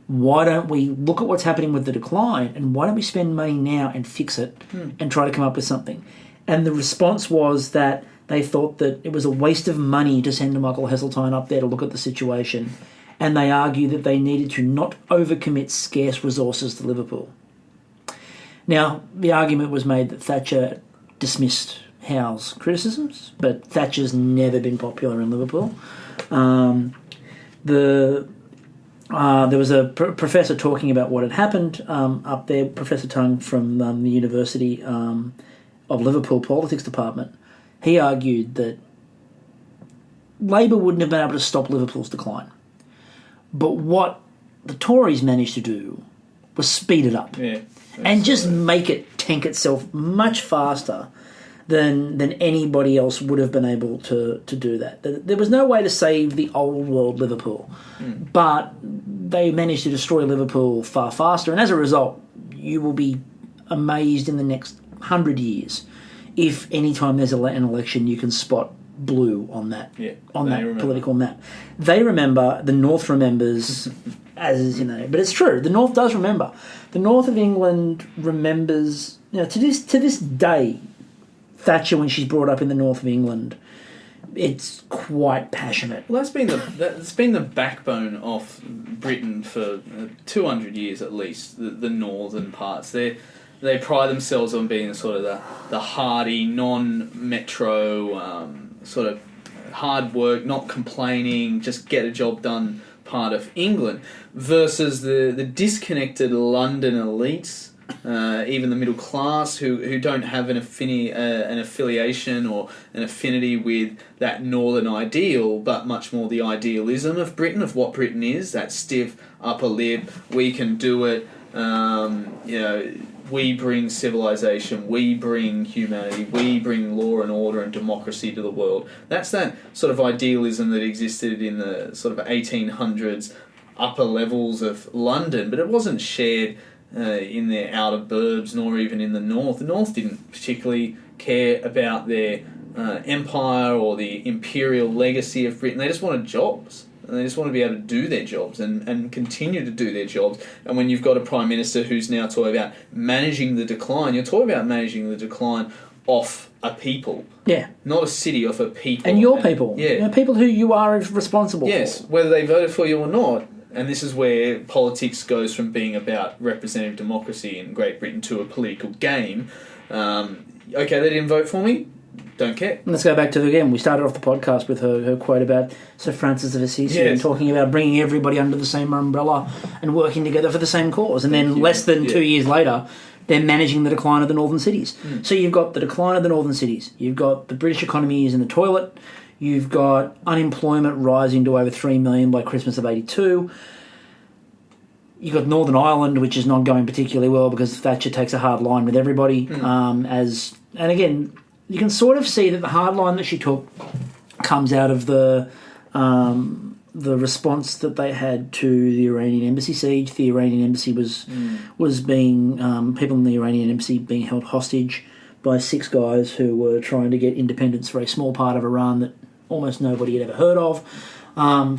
Speaker 1: Why don't we look at what's happening with the decline, and why don't we spend money now and fix it and try to come up with something? And the response was that they thought that it was a waste of money to send Michael Heseltine up there to look at the situation, and they argued that they needed to not overcommit scarce resources to Liverpool. Now, the argument was made that Thatcher dismissed Howe's criticisms, but Thatcher's never been popular in Liverpool. There was a professor talking about what had happened up there, Professor Tung from the University of Liverpool Politics Department. He argued that Labor wouldn't have been able to stop Liverpool's decline. But what the Tories managed to do was speed it up and just make it tank itself much faster than anybody else would have been able to do that. There was no way to save the old world Liverpool, but they managed to destroy Liverpool far faster, and as a result, you will be amazed in the next 100 years if any time there's an election you can spot blue on that political map. They remember, the North remembers, as you know, but it's true, the North does remember. The North of England remembers, to this day, Thatcher, when she's brought up in the north of England, it's quite passionate.
Speaker 2: Well, that's been the backbone of Britain for 200 years at least. The northern parts, they pride themselves on being sort of the hardy, non-metro, sort of hard work, not complaining, just get a job done part of England, versus the disconnected London elites. Even the middle class who don't have an affiliation or an affinity with that northern ideal, but much more the idealism of Britain, of what Britain is, that stiff upper lip, we can do it, we bring civilization, we bring humanity, we bring law and order and democracy to the world. That's that sort of idealism that existed in the sort of 1800s upper levels of London, but it wasn't shared in the outer burbs, nor even in the north. The north didn't particularly care about their empire or the imperial legacy of Britain. They just wanted jobs. And they just want to be able to do their jobs and continue to do their jobs. And when you've got a Prime Minister who's now talking about managing the decline, you're talking about managing the decline off a people. Yeah. Not a city, off a people.
Speaker 1: And your people. Yeah. People who you are responsible for.
Speaker 2: Yes, whether they voted for you or not. And this is where politics goes from being about representative democracy in Great Britain to a political game. Okay, they didn't vote for me. Don't care.
Speaker 1: Let's go back to again. We started off the podcast with her quote about Sir Francis of Assisi and talking about bringing everybody under the same umbrella and working together for the same cause. And then less than 2 years later, they're managing the decline of the northern cities. So you've got the decline of the northern cities. You've got the British economy is in the toilet. You've got unemployment rising to over 3 million by Christmas of 82. You've got Northern Ireland, which is not going particularly well because Thatcher takes a hard line with everybody. And again, you can sort of see that the hard line that she took comes out of the response that they had to the Iranian embassy siege. The Iranian embassy was being people in the Iranian embassy being held hostage by 6 guys who were trying to get independence for a small part of Iran that almost nobody had ever heard of.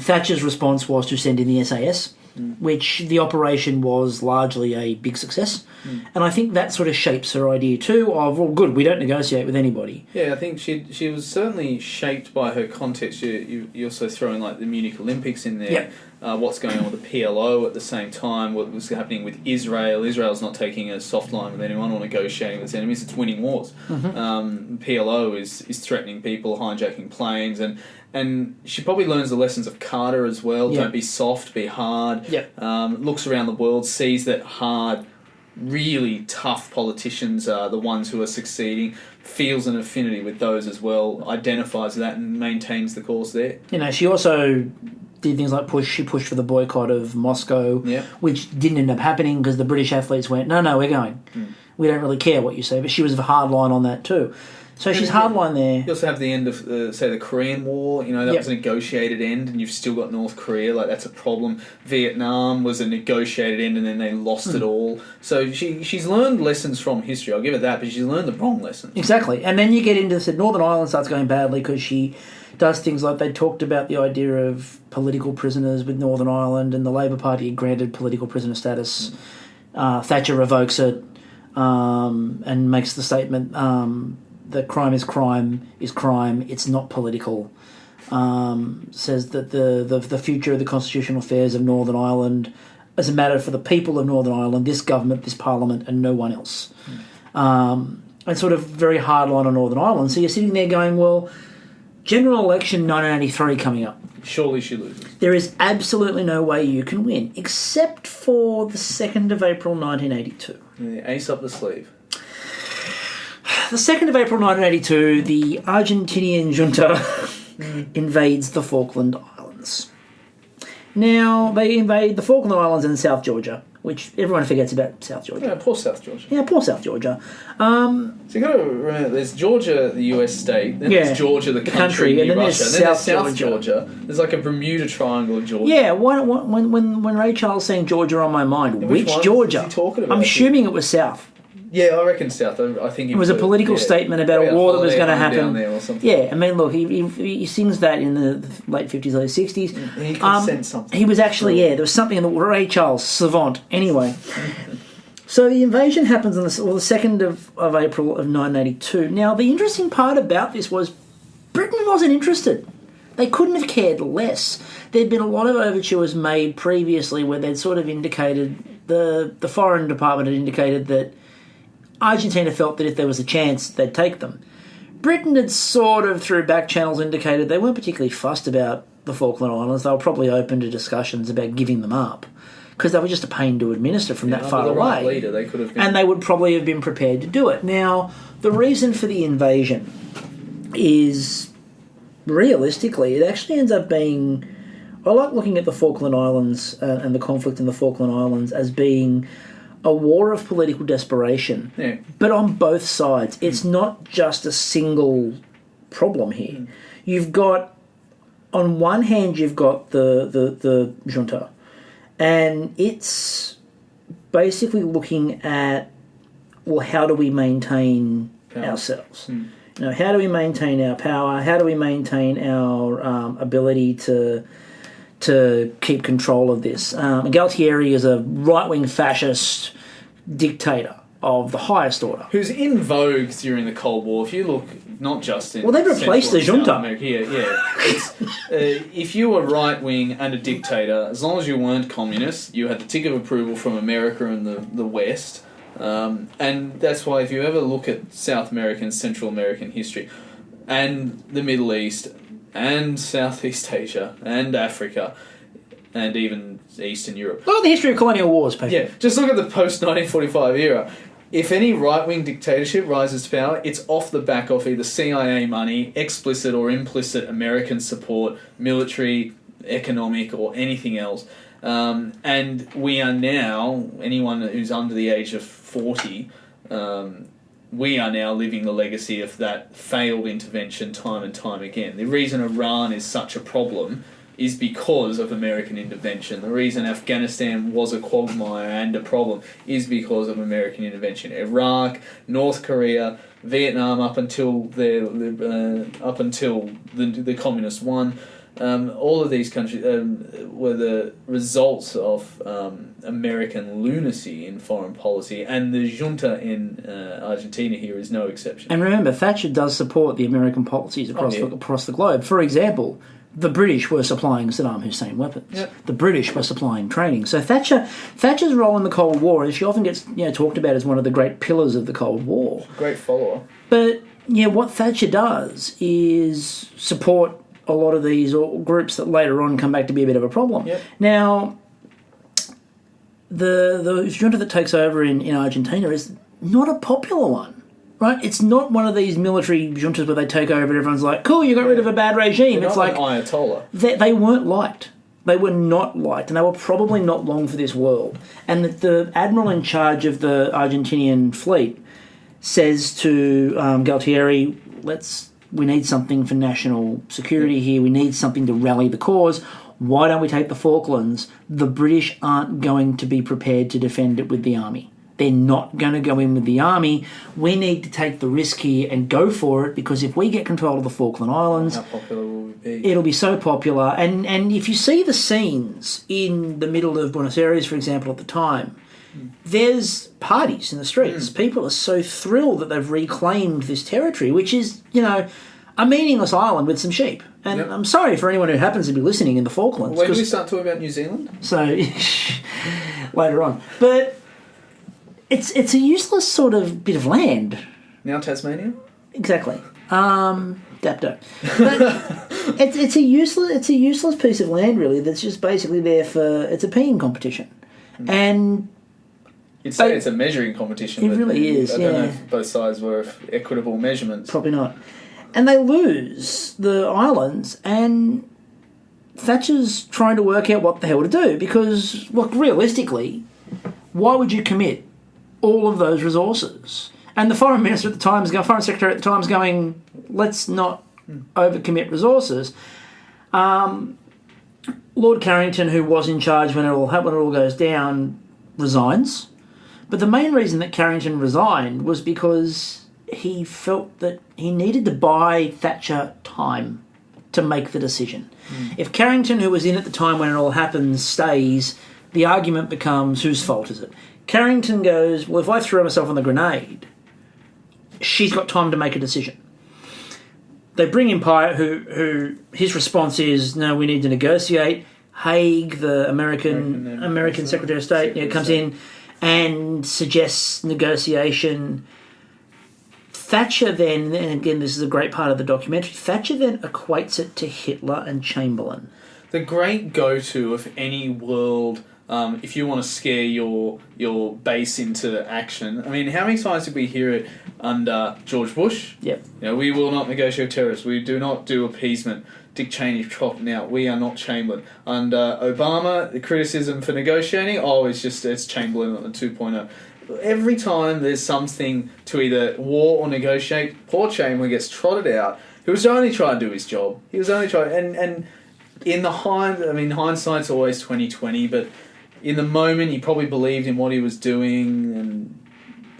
Speaker 1: Thatcher's response was to send in the SAS, which the operation was largely a big success. And I think that sort of shapes her idea too of, well, good, we don't negotiate with anybody.
Speaker 2: Yeah, I think she was certainly shaped by her context. You also throw in like the Munich Olympics in there. what's going on with the PLO at the same time, what was happening with Israel. Israel's not taking a soft line with anyone or negotiating with its enemies, it's winning wars. PLO is threatening people, hijacking planes, and she probably learns the lessons of Carter as well. Don't be soft, be hard. Looks around the world, sees that hard, really tough politicians are the ones who are succeeding, feels an affinity with those as well, identifies that and maintains the course there.
Speaker 1: She also did things like she pushed for the boycott of Moscow, which didn't end up happening because the British athletes went, no, we're going. We don't really care what you say, but she was a hard line on that too. So she's hardline there.
Speaker 2: You also have the end of, say, the Korean War. That was a negotiated end, and you've still got North Korea. Like, that's a problem. Vietnam was a negotiated end, and then they lost it all. So she's learned lessons from history. I'll give it that, but she's learned the wrong lessons.
Speaker 1: Exactly. And then you get into the Northern Ireland starts going badly because she does things like they talked about the idea of political prisoners with Northern Ireland, and the Labour Party granted political prisoner status. Thatcher revokes it and makes the statement... that crime is crime, it's not political. Says that the future of the constitutional affairs of Northern Ireland is a matter for the people of Northern Ireland, this government, this parliament, and no one else. And sort of very hard line on Northern Ireland. So you're sitting there going, well, general election 1983 coming up.
Speaker 2: Surely she loses.
Speaker 1: There is absolutely no way you can win, except for the 2nd of April 1982.
Speaker 2: Ace up the sleeve.
Speaker 1: The 2nd of April 1982, the Argentinian junta invades the Falkland Islands. Now, they invade the Falkland Islands and South Georgia, which everyone forgets about South Georgia.
Speaker 2: Yeah, poor South Georgia.
Speaker 1: Yeah, poor South Georgia.
Speaker 2: So you've got to remember, there's Georgia, the US state, then there's Georgia, the country
Speaker 1: and then
Speaker 2: Russia,
Speaker 1: there's
Speaker 2: and then
Speaker 1: South
Speaker 2: there's South Georgia. There's like a Bermuda Triangle of Georgia.
Speaker 1: Yeah, when Ray Charles saying Georgia on my mind, which Georgia?
Speaker 2: Was he talking about?
Speaker 1: I'm assuming it was South.
Speaker 2: Yeah, I reckon South. I think
Speaker 1: it was a political statement about a war that was going to happen.
Speaker 2: Down there or something.
Speaker 1: Yeah, I mean, look, he sings that in the late 50s, early 60s.
Speaker 2: He could sense something.
Speaker 1: He was actually, there was something in the Ray Charles, savant. Anyway, so the invasion happens on the 2nd of April of 1982. Now, the interesting part about this was Britain wasn't interested. They couldn't have cared less. There'd been a lot of overtures made previously where they'd sort of indicated, the Foreign Department had indicated that Argentina felt that if there was a chance, they'd take them. Britain had sort of, through back channels, indicated they weren't particularly fussed about the Falkland Islands. They were probably open to discussions about giving them up because they were just a pain to administer from that far away.
Speaker 2: Right leader, they could have been...
Speaker 1: And they would probably have been prepared to do it. Now, the reason for the invasion is, realistically, it actually ends up being... I like looking at the Falkland Islands and the conflict in the Falkland Islands as being a war of political desperation, but on both sides. It's not just a single problem here. You've got, on one hand, you've got the junta, and it's basically looking at, well, how do we maintain ourselves? How do we maintain our power? How do we maintain our ability to keep control of this? Galtieri is a right-wing fascist dictator of the highest order.
Speaker 2: Who's in vogue during the Cold War. If you look, not just in...
Speaker 1: Well, they replaced the junta.
Speaker 2: If you were right-wing and a dictator, as long as you weren't communist, you had the tick of approval from America and the West. And that's why if you ever look at South American, Central American history, and the Middle East, and Southeast Asia, and Africa, and even Eastern Europe.
Speaker 1: Look at the history of colonial wars, people.
Speaker 2: Yeah, just look at the post-1945 era. If any right-wing dictatorship rises to power, it's off the back of either CIA money, explicit or implicit American support, military, economic, or anything else. And we are now, anyone who's under the age of 40... we are now living the legacy of that failed intervention time and time again. The reason Iran is such a problem is because of American intervention. The reason Afghanistan was a quagmire and a problem is because of American intervention. Iraq, North Korea, Vietnam, up until the communists won. All of these countries were the results of American lunacy in foreign policy, and the junta in Argentina here is no exception.
Speaker 1: And remember, Thatcher does support the American policies across the globe. For example, the British were supplying Saddam Hussein weapons.
Speaker 2: Yep.
Speaker 1: The British were supplying training. So Thatcher's role in the Cold War, and she often gets talked about as one of the great pillars of the Cold War.
Speaker 2: Great follower.
Speaker 1: But what Thatcher does is support a lot of these groups that later on come back to be a bit of a problem.
Speaker 2: Yep.
Speaker 1: Now, the junta that takes over in Argentina is not a popular one. Right, it's not one of these military juntas where they take over and everyone's like, "Cool, you got rid of a bad regime."
Speaker 2: They're
Speaker 1: it's
Speaker 2: not
Speaker 1: like
Speaker 2: an Ayatollah.
Speaker 1: They weren't liked. They were not liked, and they were probably not long for this world. And the admiral in charge of the Argentinian fleet says to Galtieri, "We need something for national security here. We need something to rally the cause. Why don't we take the Falklands? The British aren't going to be prepared to defend it with the army. They're not going to go in with the army. We need to take the risk here and go for it, because if we get control of the Falkland Islands,
Speaker 2: how popular will we be?
Speaker 1: It'll be so popular." And if you see the scenes in the middle of Buenos Aires, for example, at the time, there's parties in the streets. People are so thrilled that they've reclaimed this territory, which is, a meaningless island with some sheep. And I'm sorry for anyone who happens to be listening in the Falklands.
Speaker 2: When do we start talking about New Zealand?
Speaker 1: So, later on. But it's a useless sort of bit of land.
Speaker 2: Now Tasmania?
Speaker 1: Exactly. Dapto. But it's a useless piece of land, really, that's just basically there for... It's a peeing competition. And...
Speaker 2: You'd say it's a measuring competition.
Speaker 1: It really is,
Speaker 2: I don't know if both sides were equitable measurements.
Speaker 1: Probably not. And they lose the islands, and Thatcher's trying to work out what the hell to do, because, look, realistically, why would you commit all of those resources? And the foreign minister at the time, foreign secretary at the time, is going, let's not overcommit resources. Lord Carrington, who was in charge when it all goes down, resigns. But the main reason that Carrington resigned was because he felt that he needed to buy Thatcher time to make the decision. If Carrington, who was in at the time when it all happens, stays, the argument becomes, whose fault is it? Carrington goes, well, if I throw myself on the grenade, she's got time to make a decision. They bring in Pyatt, who his response is, no, we need to negotiate. Haig, the American Secretary of State, comes in and suggests negotiation. Thatcher then, and again, this is a great part of the documentary, Thatcher then equates it to Hitler and Chamberlain.
Speaker 2: The great go-to of any world, if you want to scare your base into action. I mean, how many times did we hear it under George Bush?
Speaker 1: Yep.
Speaker 2: We will not negotiate with terrorists. We do not do appeasement. Dick Cheney trotting out, we are not Chamberlain. Under Obama, the criticism for negotiating, it's Chamberlain on the 2.0. Every time there's something to either war or negotiate, poor Chamberlain gets trotted out. He was only trying to do his job. He was only trying, and in the hindsight's always 20/20, but in the moment he probably believed in what he was doing,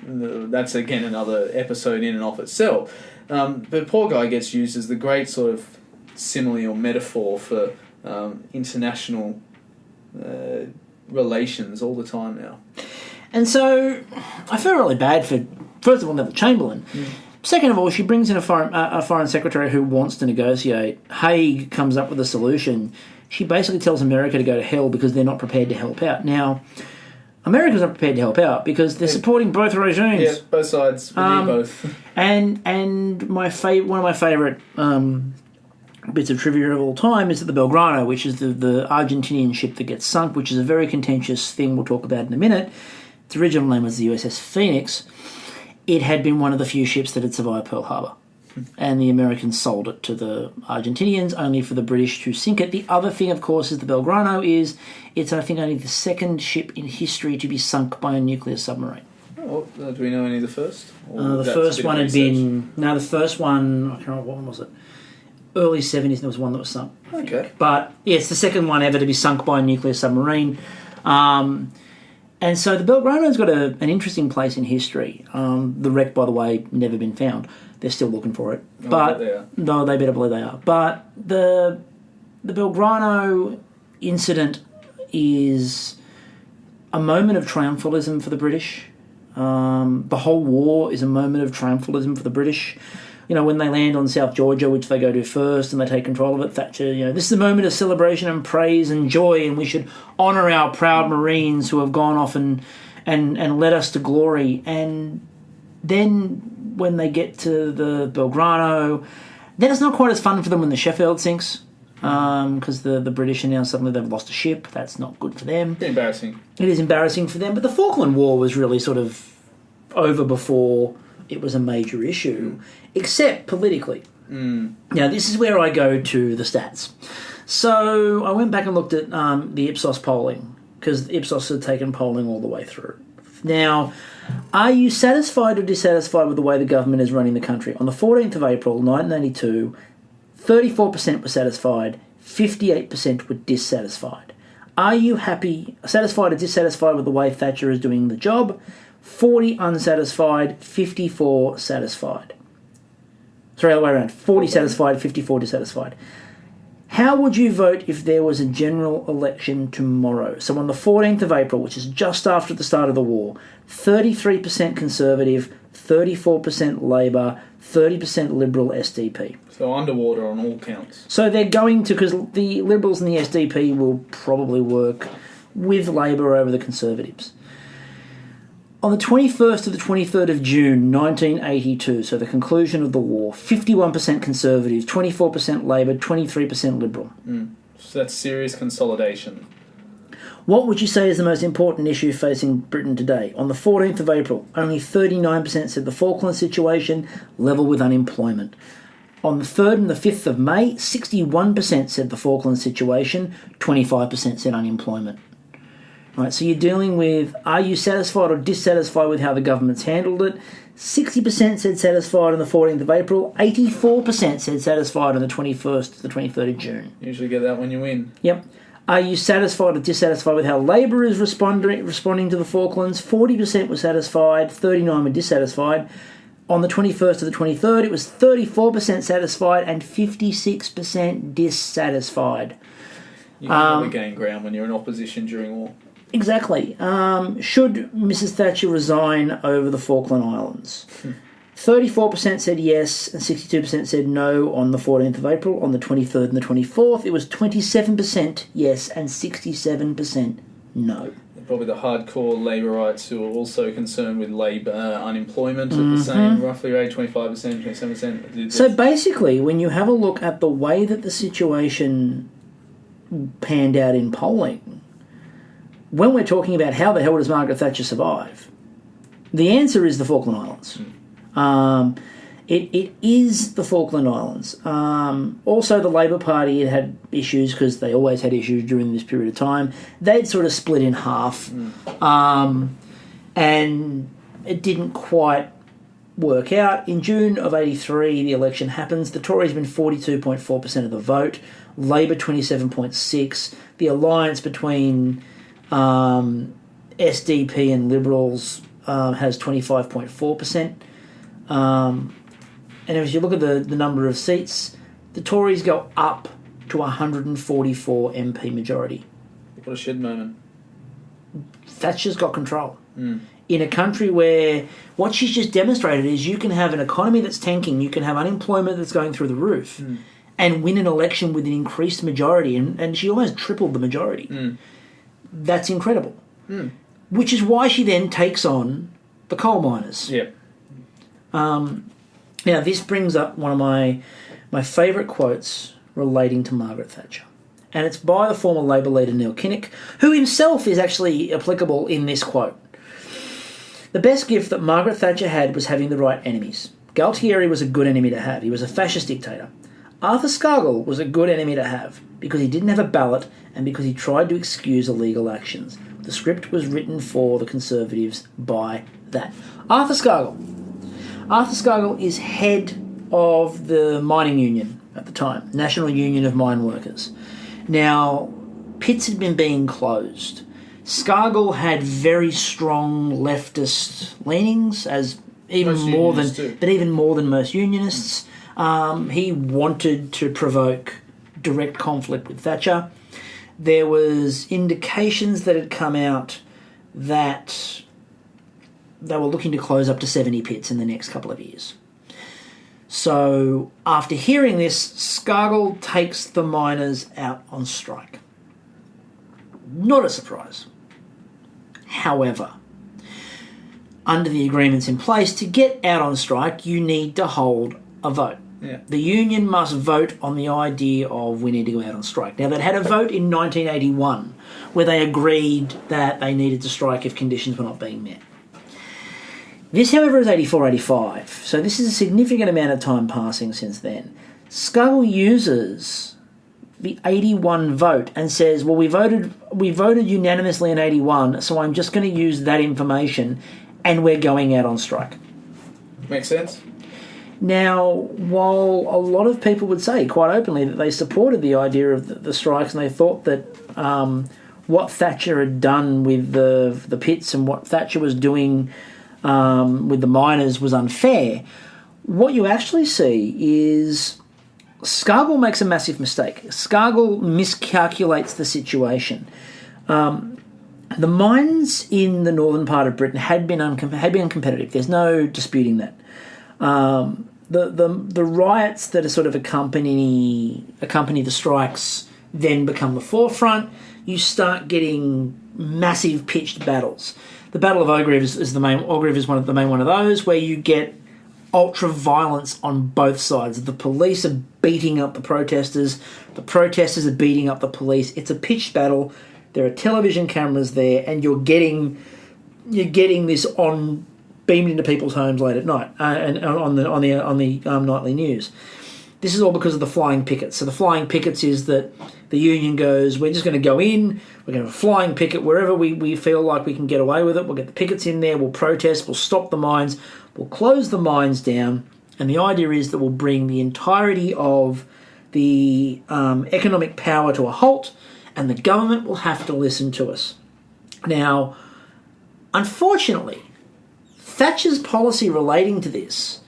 Speaker 2: and that's again another episode in and of itself. But poor guy gets used as the great sort of simile or metaphor for international relations all the time now.
Speaker 1: And so I feel really bad for, first of all, Neville Chamberlain. Second of all, she brings in a foreign secretary who wants to negotiate. Haig comes up with a solution. She basically tells America to go to hell because they're not prepared to help out. Now, America's not prepared to help out because they're supporting both regimes.
Speaker 2: Yeah, both sides. We need both.
Speaker 1: And one of my favourite bits of trivia of all time is that the Belgrano, which is the Argentinian ship that gets sunk, which is a very contentious thing we'll talk about in a minute. Its original name was the USS Phoenix. It had been one of the few ships that had survived Pearl Harbor. And the Americans sold it to the Argentinians, only for the British to sink it. The other thing, of course, is the Belgrano it's, I think, only the second ship in history to be sunk by a nuclear submarine.
Speaker 2: Oh, do we know any of the first?
Speaker 1: The first one had been... No, the first one... I can't remember, what one was it? Early 70s, there was one that was sunk.
Speaker 2: Okay.
Speaker 1: But, yeah, it's the second one ever to be sunk by a nuclear submarine. And so the Belgrano's got an interesting place in history. The wreck, by the way, never been found. They're still looking for it. No, they better believe they are. But the Belgrano incident is a moment of triumphalism for the British. The whole war is a moment of triumphalism for the British. when they land on South Georgia, which they go to first, and they take control of it, Thatcher, this is a moment of celebration and praise and joy, and we should honour our proud Marines who have gone off and led us to glory. And then when they get to the Belgrano, then it's not quite as fun for them when the Sheffield sinks, because the British are now suddenly they've lost a ship. That's not good for them.
Speaker 2: It's embarrassing.
Speaker 1: It is embarrassing for them. But the Falkland War was really sort of over before it was a major issue, except politically. Now, this is where I go to the stats. So I went back and looked at the Ipsos polling, because Ipsos had taken polling all the way through. Now, are you satisfied or dissatisfied with the way the government is running the country? On the 14th of April, 1982, 34% were satisfied, 58% were dissatisfied. Are you satisfied or dissatisfied with the way Thatcher is doing the job? 40 unsatisfied, 54 satisfied. Sorry, other way around. 40 satisfied, 54 dissatisfied. How would you vote if there was a general election tomorrow? So on the 14th of April, which is just after the start of the war, 33% Conservative, 34% Labor, 30% Liberal SDP.
Speaker 2: So underwater on all counts.
Speaker 1: So they're going to, because the Liberals and the SDP will probably work with Labor over the Conservatives. On the 21st to the 23rd of June 1982, so the conclusion of the war, 51% Conservative, 24% Labor, 23% Liberal.
Speaker 2: So that's serious consolidation.
Speaker 1: What would you say is the most important issue facing Britain today? On the 14th of April, only 39% said the Falkland situation, level with unemployment. On the 3rd and the 5th of May, 61% said the Falkland situation, 25% said unemployment. Right, so you're dealing with, are you satisfied or dissatisfied with how the government's handled it? 60% said satisfied on the 14th of April, 84% said satisfied on the 21st to the 23rd of June.
Speaker 2: Usually get that when you win.
Speaker 1: Yep. Are you satisfied or dissatisfied with how Labor is responding to the Falklands? 40% were satisfied, 39% were dissatisfied. On the 21st to the 23rd, it was 34% satisfied and 56% dissatisfied.
Speaker 2: You can never gain ground when you're in opposition during war.
Speaker 1: Exactly. Should Mrs. Thatcher resign over the Falkland Islands? 34% said yes and 62% said no on the 14th of April. On the 23rd and the 24th, it was 27% yes and 67% no.
Speaker 2: Probably the hardcore Labourites who are also concerned with labour unemployment at the same roughly rate, 25%, 27%.
Speaker 1: So basically, when you have a look at the way that the situation panned out in polling, when we're talking about how the hell does Margaret Thatcher survive, the answer is the Falkland Islands. It is the Falkland Islands. Also, the Labor Party had issues because they always had issues during this period of time. They'd sort of split in half, and it didn't quite work out. In June of 83, the election happens. The Tories win 42.4% of the vote, Labor 27.6%. The alliance between SDP and Liberals has 25.4%. And as you look at the number of seats, the Tories go up to 144 MP majority.
Speaker 2: What a shit moment.
Speaker 1: Thatcher's got control. In a country where what she's just demonstrated is you can have an economy that's tanking, you can have unemployment that's going through the roof, and win an election with an increased majority, and she almost tripled the majority. That's incredible. Which is why she then takes on the coal miners.
Speaker 2: Yeah.
Speaker 1: Now, this brings up one of my favourite quotes relating to Margaret Thatcher. And it's by the former Labor leader Neil Kinnock, who himself is actually applicable in this quote. The best gift that Margaret Thatcher had was having the right enemies. Galtieri was a good enemy to have. He was a fascist dictator. Arthur Scargill was a good enemy to have because he didn't have a ballot and because he tried to excuse illegal actions. The script was written for the Conservatives by that. Arthur Scargill is head of the mining union at the time, National Union of Mine Workers. Now, pits had been being closed. Scargill had very strong leftist leanings, even more than most unionists. He wanted to provoke direct conflict with Thatcher. There was indications that had come out that they were looking to close up to 70 pits in the next couple of years. So after hearing this, Scargill takes the miners out on strike. Not a surprise. However, under the agreements in place, to get out on strike, you need to hold a vote.
Speaker 2: Yeah.
Speaker 1: The union must vote on the idea of we need to go out on strike. Now, they'd had a vote in 1981 where they agreed that they needed to strike if conditions were not being met. This, however, is 84-85, so this is a significant amount of time passing since then. Scargill uses the 81 vote and says, well, we voted unanimously in 81, so I'm just going to use that information and we're going out on strike.
Speaker 2: Makes sense.
Speaker 1: Now, while a lot of people would say quite openly that they supported the idea of the strikes and they thought that what Thatcher had done with the pits and what Thatcher was doing with the miners was unfair, what you actually see is Scargill makes a massive mistake. Scargill miscalculates the situation. The mines in the northern part of Britain had been uncompetitive. There's no disputing that. The riots that are sort of accompany the strikes then become the forefront. You start getting massive pitched battles. The Battle of Ogriv is the main. Ogriv is the main one of those where you get ultra violence on both sides. The police are beating up the protesters. The protesters are beating up the police. It's a pitched battle. There are television cameras there, and you're getting this beamed into people's homes late at night and on the nightly news. This is all because of the flying pickets. So the flying pickets is that the union goes, we're just going to go in, we're going to have a flying picket wherever we feel like we can get away with it. We'll get the pickets in there, we'll protest, we'll stop the mines, we'll close the mines down, and the idea is that we'll bring the entirety of the economic power to a halt, and the government will have to listen to us. Now, unfortunately, Thatcher's policy relating to this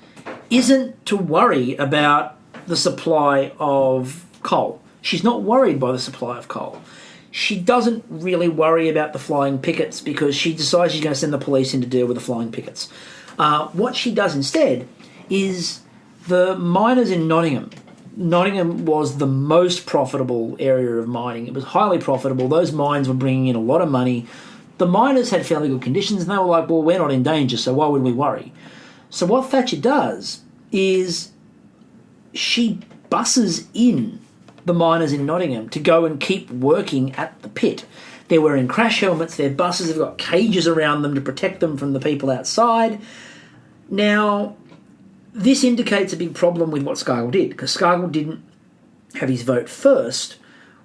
Speaker 1: isn't to worry about the supply of coal. She's not worried by the supply of coal. She doesn't really worry about the flying pickets because she decides she's going to send the police in to deal with the flying pickets. What she does instead is the miners in Nottingham. Nottingham was the most profitable area of mining. It was highly profitable. Those mines were bringing in a lot of money. The miners had fairly good conditions, and they were like, well, we're not in danger, so why would we worry? So what Thatcher does is she busses in the miners in Nottingham to go and keep working at the pit. They're wearing crash helmets, their buses have got cages around them to protect them from the people outside. Now, this indicates a big problem with what Scargill did, because Scargill didn't have his vote first.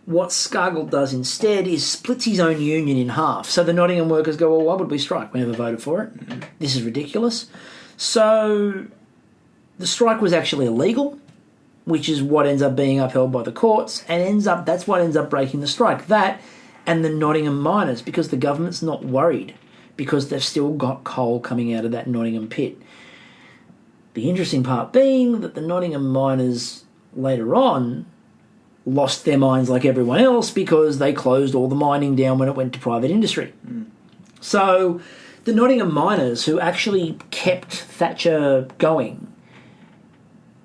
Speaker 1: What Scargill does instead is splits his own union in half. So the Nottingham workers go, well, why would we strike? We never voted for it. This is ridiculous. So the strike was actually illegal, which is what ends up being upheld by the courts, and that's what ends up breaking the strike. That and the Nottingham miners, because the government's not worried, because they've still got coal coming out of that Nottingham pit. The interesting part being that the Nottingham miners later on lost their mines like everyone else because they closed all the mining down when it went to private industry. So the Nottingham miners, who actually kept Thatcher going,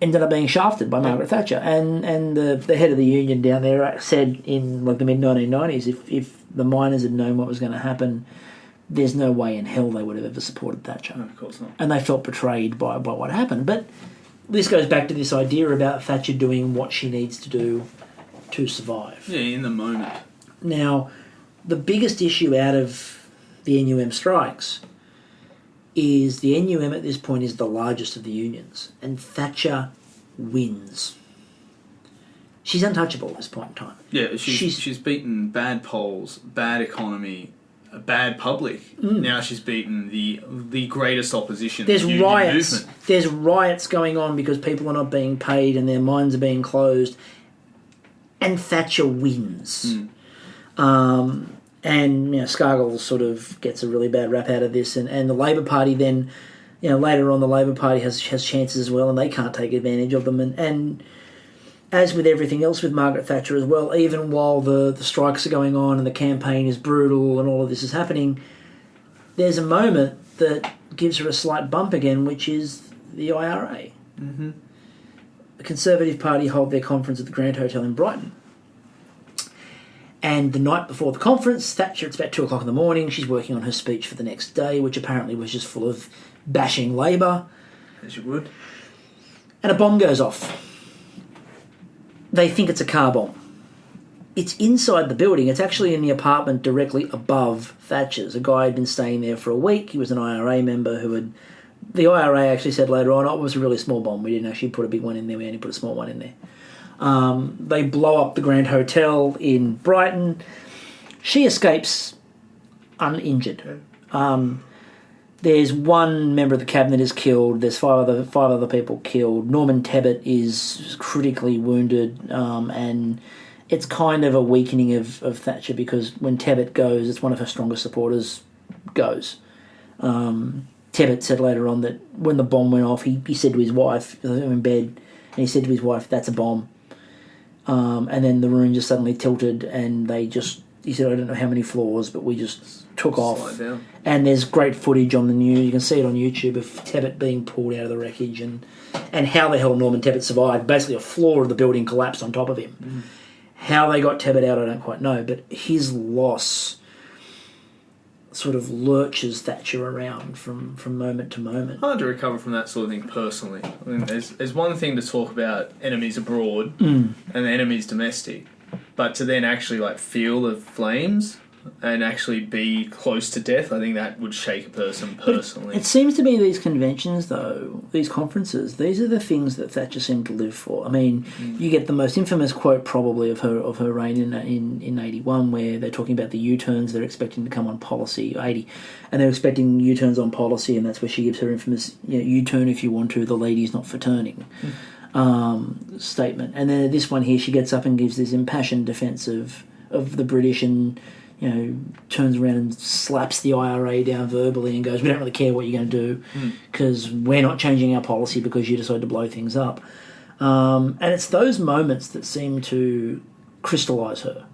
Speaker 1: ended up being shafted by Margaret Thatcher. And the head of the union down there said in like the mid-1990s, if the miners had known what was going to happen, there's no way in hell they would have ever supported Thatcher.
Speaker 2: No, of course not.
Speaker 1: And they felt betrayed by what happened. But this goes back to this idea about Thatcher doing what she needs to do to survive.
Speaker 2: Yeah, in the moment.
Speaker 1: Now, the biggest issue out of the NUM strikes is the NUM at this point is the largest of the unions, and Thatcher wins. She's untouchable at this point in time.
Speaker 2: Yeah, she's beaten bad polls, bad economy, a bad public. Now she's beaten the greatest opposition.
Speaker 1: There's
Speaker 2: union
Speaker 1: riots.
Speaker 2: Movement.
Speaker 1: There's riots going on because people are not being paid and their mines are being closed, and Thatcher wins. And Scargill sort of gets a really bad rap out of this, and the Labor Party then, later on the Labor Party has chances as well, and they can't take advantage of them. And as with everything else with Margaret Thatcher as well, even while the strikes are going on and the campaign is brutal and all of this is happening, there's a moment that gives her a slight bump again, which is the IRA. the Conservative Party hold their conference at the Grand Hotel in Brighton. And the night before the conference, Thatcher, it's about 2 o'clock in the morning, she's working on her speech for the next day, which apparently was just full of bashing Labour.
Speaker 2: As you would.
Speaker 1: And a bomb goes off. They think it's a car bomb. It's inside the building. It's actually in the apartment directly above Thatcher's. A guy had been staying there for a week. He was an IRA member who had... The IRA actually said later on, it was a really small bomb. We didn't actually put a big one in there. We only put a small one in there. They blow up the Grand Hotel in Brighton. She escapes uninjured. There's one member of the cabinet is killed. There's five other people killed. Norman Tebbit is critically wounded, and it's kind of a weakening of Thatcher because when Tebbit goes, it's one of her strongest supporters goes. Tebbit said later on that when the bomb went off, he said to his wife, in bed, and he said to his wife, "That's a bomb." And then the room just suddenly tilted, and he said, "I don't know how many floors, but we just took off."
Speaker 2: Down.
Speaker 1: And there's great footage on the news. You can see it on YouTube of Tebbit being pulled out of the wreckage and how the hell Norman Tebbit survived. Basically, a floor of the building collapsed on top of him. Mm. How they got Tebbit out, I don't quite know, but his loss sort of lurches Thatcher around from moment to moment.
Speaker 2: Hard to recover from that sort of thing personally. I mean, there's one thing to talk about enemies abroad and enemies domestic, but to then actually feel the flames and actually be close to death, I think that would shake a person personally.
Speaker 1: It seems to be these conventions, though, these conferences, these are the things that Thatcher seemed to live for. I mean, you get the most infamous quote probably of her reign in 81, where they're talking about the U-turns they're expecting to come on policy, 80, and they're expecting U-turns on policy, and that's where she gives her infamous, U-turn if you want to, the lady's not for turning. Statement. And then this one here, she gets up and gives this impassioned defence of the British and turns around and slaps the IRA down verbally and goes, "We don't really care what you're going to do because we're not changing our policy because you decided to blow things up." And it's those moments that seem to crystallise her.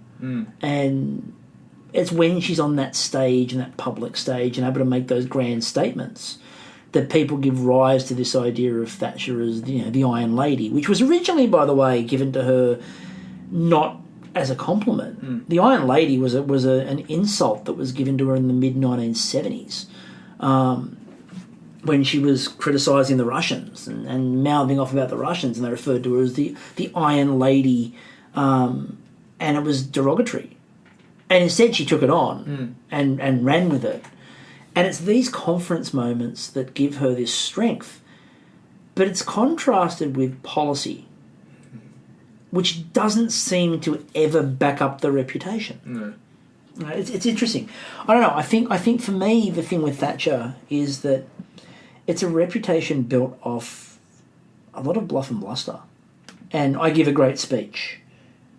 Speaker 1: And it's when she's on that stage, and that public stage, and able to make those grand statements that people give rise to this idea of Thatcher as the Iron Lady, which was originally, by the way, given to her not as a compliment. The Iron Lady was an insult that was given to her in the mid-1970s when she was criticising the Russians and mouthing off about the Russians, and they referred to her as the Iron Lady, and it was derogatory. And instead she took it on and ran with it. And it's these conference moments that give her this strength, but it's contrasted with policy, which doesn't seem to ever back up the reputation. No. It's interesting. I don't know. I think for me, the thing with Thatcher is that it's a reputation built off a lot of bluff and bluster. And I give a great speech,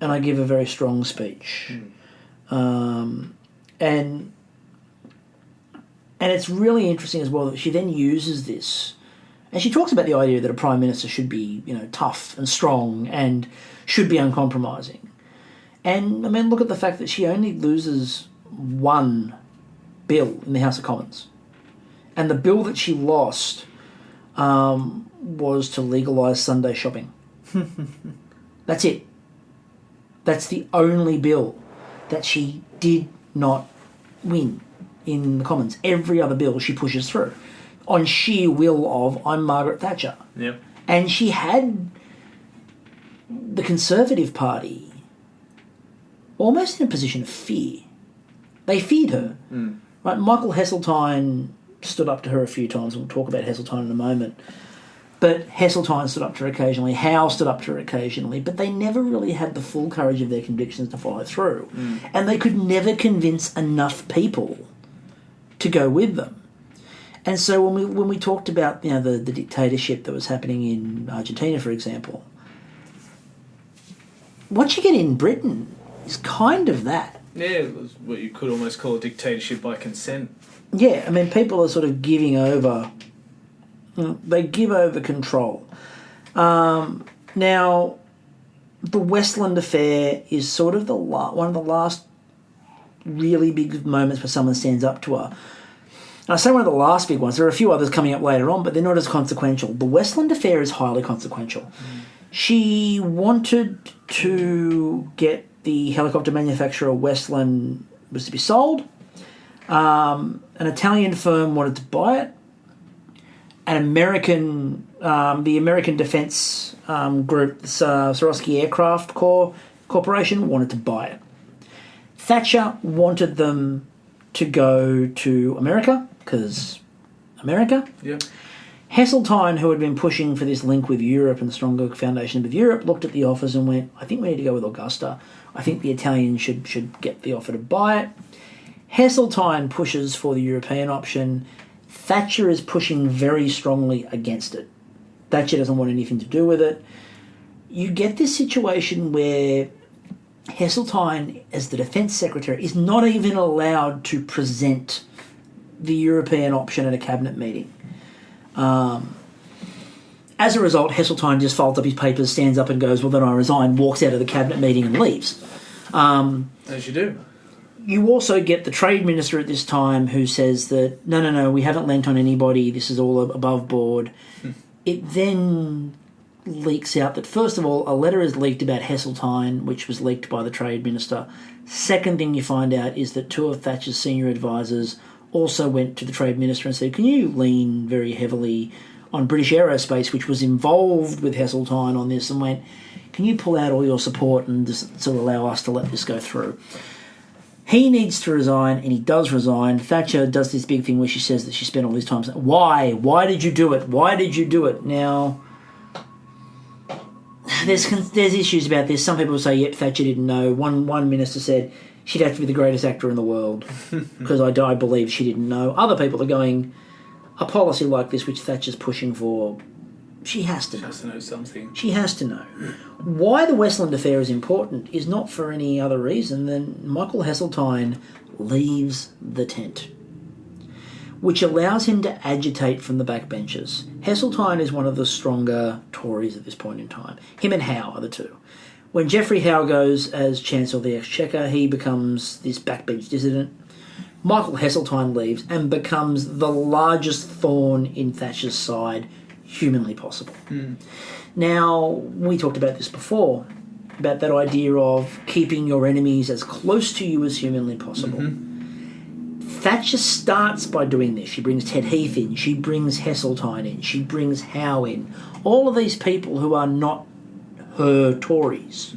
Speaker 1: and I give a very strong speech. And it's really interesting as well that she then uses this. And she talks about the idea that a Prime Minister should be, tough and strong and should be uncompromising. And, I mean, look at the fact that she only loses one bill in the House of Commons. And the bill that she lost was to legalise Sunday shopping. That's it. That's the only bill that she did not win in the Commons. Every other bill she pushes through on sheer will of, I'm Margaret Thatcher.
Speaker 2: Yep.
Speaker 1: And she had the Conservative Party almost in a position of fear. They feared her. Right? Michael Heseltine stood up to her a few times. We'll talk about Heseltine in a moment. But Heseltine stood up to her occasionally. Howe stood up to her occasionally. But they never really had the full courage of their convictions to follow through. And they could never convince enough people to go with them. And so when we talked about the dictatorship that was happening in Argentina, for example, what you get in Britain is kind of that.
Speaker 2: Yeah, it was what you could almost call a dictatorship by consent.
Speaker 1: Yeah, I mean, people are sort of giving over. They give over control. Now, the Westland affair is sort of one of the last really big moments where someone stands up to her. And I say one of the last big ones. There are a few others coming up later on, but they're not as consequential. The Westland affair is highly consequential. She wanted to get the helicopter manufacturer Westland was to be sold. An Italian firm wanted to buy it. The American defense group, the Swarovski Aircraft Corporation, wanted to buy it. Thatcher wanted them to go to America, because America.
Speaker 2: Yep.
Speaker 1: Heseltine, who had been pushing for this link with Europe and the stronger foundation with Europe, looked at the offers and went, I think we need to go with Augusta. I think the Italians should get the offer to buy it. Heseltine pushes for the European option. Thatcher is pushing very strongly against it. Thatcher doesn't want anything to do with it. You get this situation where Heseltine, as the defence secretary, is not even allowed to present the European option at a cabinet meeting. As a result, Heseltine just folds up his papers, stands up and goes, well, then I resign, walks out of the cabinet meeting and leaves.
Speaker 2: As you do.
Speaker 1: You also get the trade minister at this time who says that, no, we haven't lent on anybody, this is all above board. It then leaks out that, first of all, a letter is leaked about Heseltine, which was leaked by the trade minister. Second thing you find out is that two of Thatcher's senior advisors also went to the trade minister and said, can you lean very heavily on British Aerospace, which was involved with Heseltine on this, and went, can you pull out all your support and just sort of allow us to let this go through? He needs to resign, and he does resign. Thatcher does this big thing where she says that she spent all this time saying, why? Why did you do it? Why did you do it? Now, there's issues about this. Some people say, yep, Thatcher didn't know. One minister said she'd have to be the greatest actor in the world because I believe she didn't know. Other people are going, a policy like this, which Thatcher's pushing for, she has to know.
Speaker 2: She has to know something.
Speaker 1: She has to know. Why the Westland affair is important is not for any other reason than Michael Heseltine leaves the tent, which allows him to agitate from the backbenchers. Heseltine is one of the stronger Tories at this point in time. Him and Howe are the two. When Geoffrey Howe goes as Chancellor of the Exchequer, he becomes this backbench dissident. Michael Heseltine leaves and becomes the largest thorn in Thatcher's side humanly possible. Now, we talked about this before, about that idea of keeping your enemies as close to you as humanly possible. Thatcher starts by doing this. She brings Ted Heath in, she brings Heseltine in, she brings Howe in. All of these people who are not her Tories.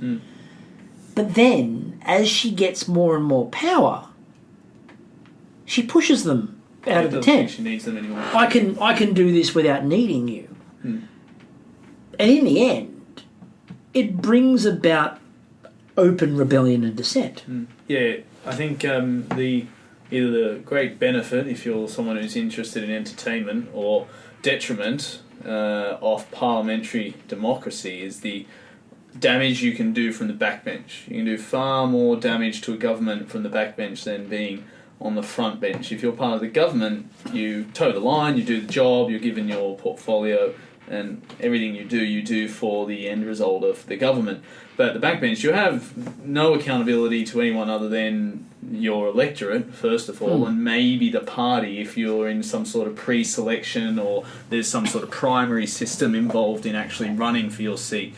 Speaker 1: But then, as she gets more and more power, she pushes them out of the tent.
Speaker 2: She needs them anymore.
Speaker 1: I can do this without needing you. And in the end, it brings about open rebellion and dissent.
Speaker 2: Yeah, I think either the great benefit, if you're someone who's interested in entertainment, or detriment of parliamentary democracy is the damage you can do from the backbench. You can do far more damage to a government from the backbench than being on the front bench. If you're part of the government, you toe the line, you do the job, you're given your portfolio, and everything you do for the end result of the government. But at the backbench, you have no accountability to anyone other than your electorate, first of all, and maybe the party if you're in some sort of pre-selection or there's some sort of primary system involved in actually running for your seat.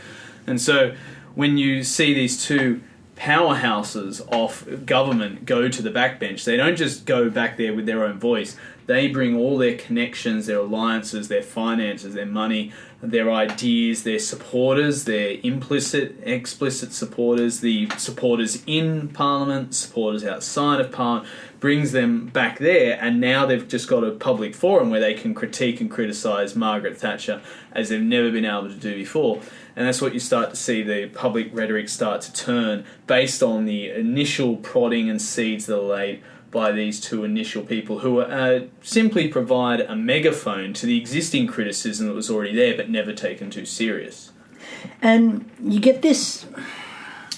Speaker 2: And so when you see these two powerhouses of government go to the backbench, they don't just go back there with their own voice. They bring all their connections, their alliances, their finances, their money, their ideas, their supporters, their implicit, explicit supporters, the supporters in Parliament, supporters outside of Parliament, brings them back there, and now they've just got a public forum where they can critique and criticise Margaret Thatcher as they've never been able to do before. And that's what you start to see the public rhetoric start to turn based on the initial prodding and seeds that are laid by these two initial people who simply provide a megaphone to the existing criticism that was already there but never taken too serious.
Speaker 1: And you get this...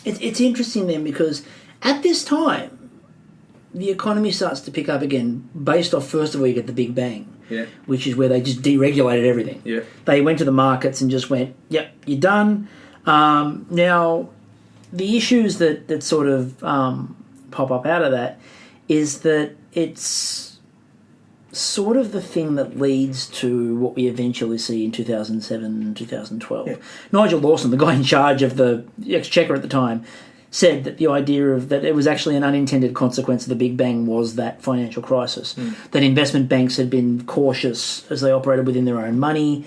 Speaker 1: It's interesting then because at this time, the economy starts to pick up again based off, first of all, you get the Big Bang.
Speaker 2: Yeah.
Speaker 1: Which is where they just deregulated everything.
Speaker 2: Yeah.
Speaker 1: They went to the markets and just went, yep, you're done. Now, the issues that sort of pop up out of that is that it's sort of the thing that leads to what we eventually see in 2007 and 2012. Yeah. Nigel Lawson, the guy in charge of the Exchequer at the time, said that the idea of that it was actually an unintended consequence of the Big Bang was that financial crisis. That investment banks had been cautious as they operated within their own money,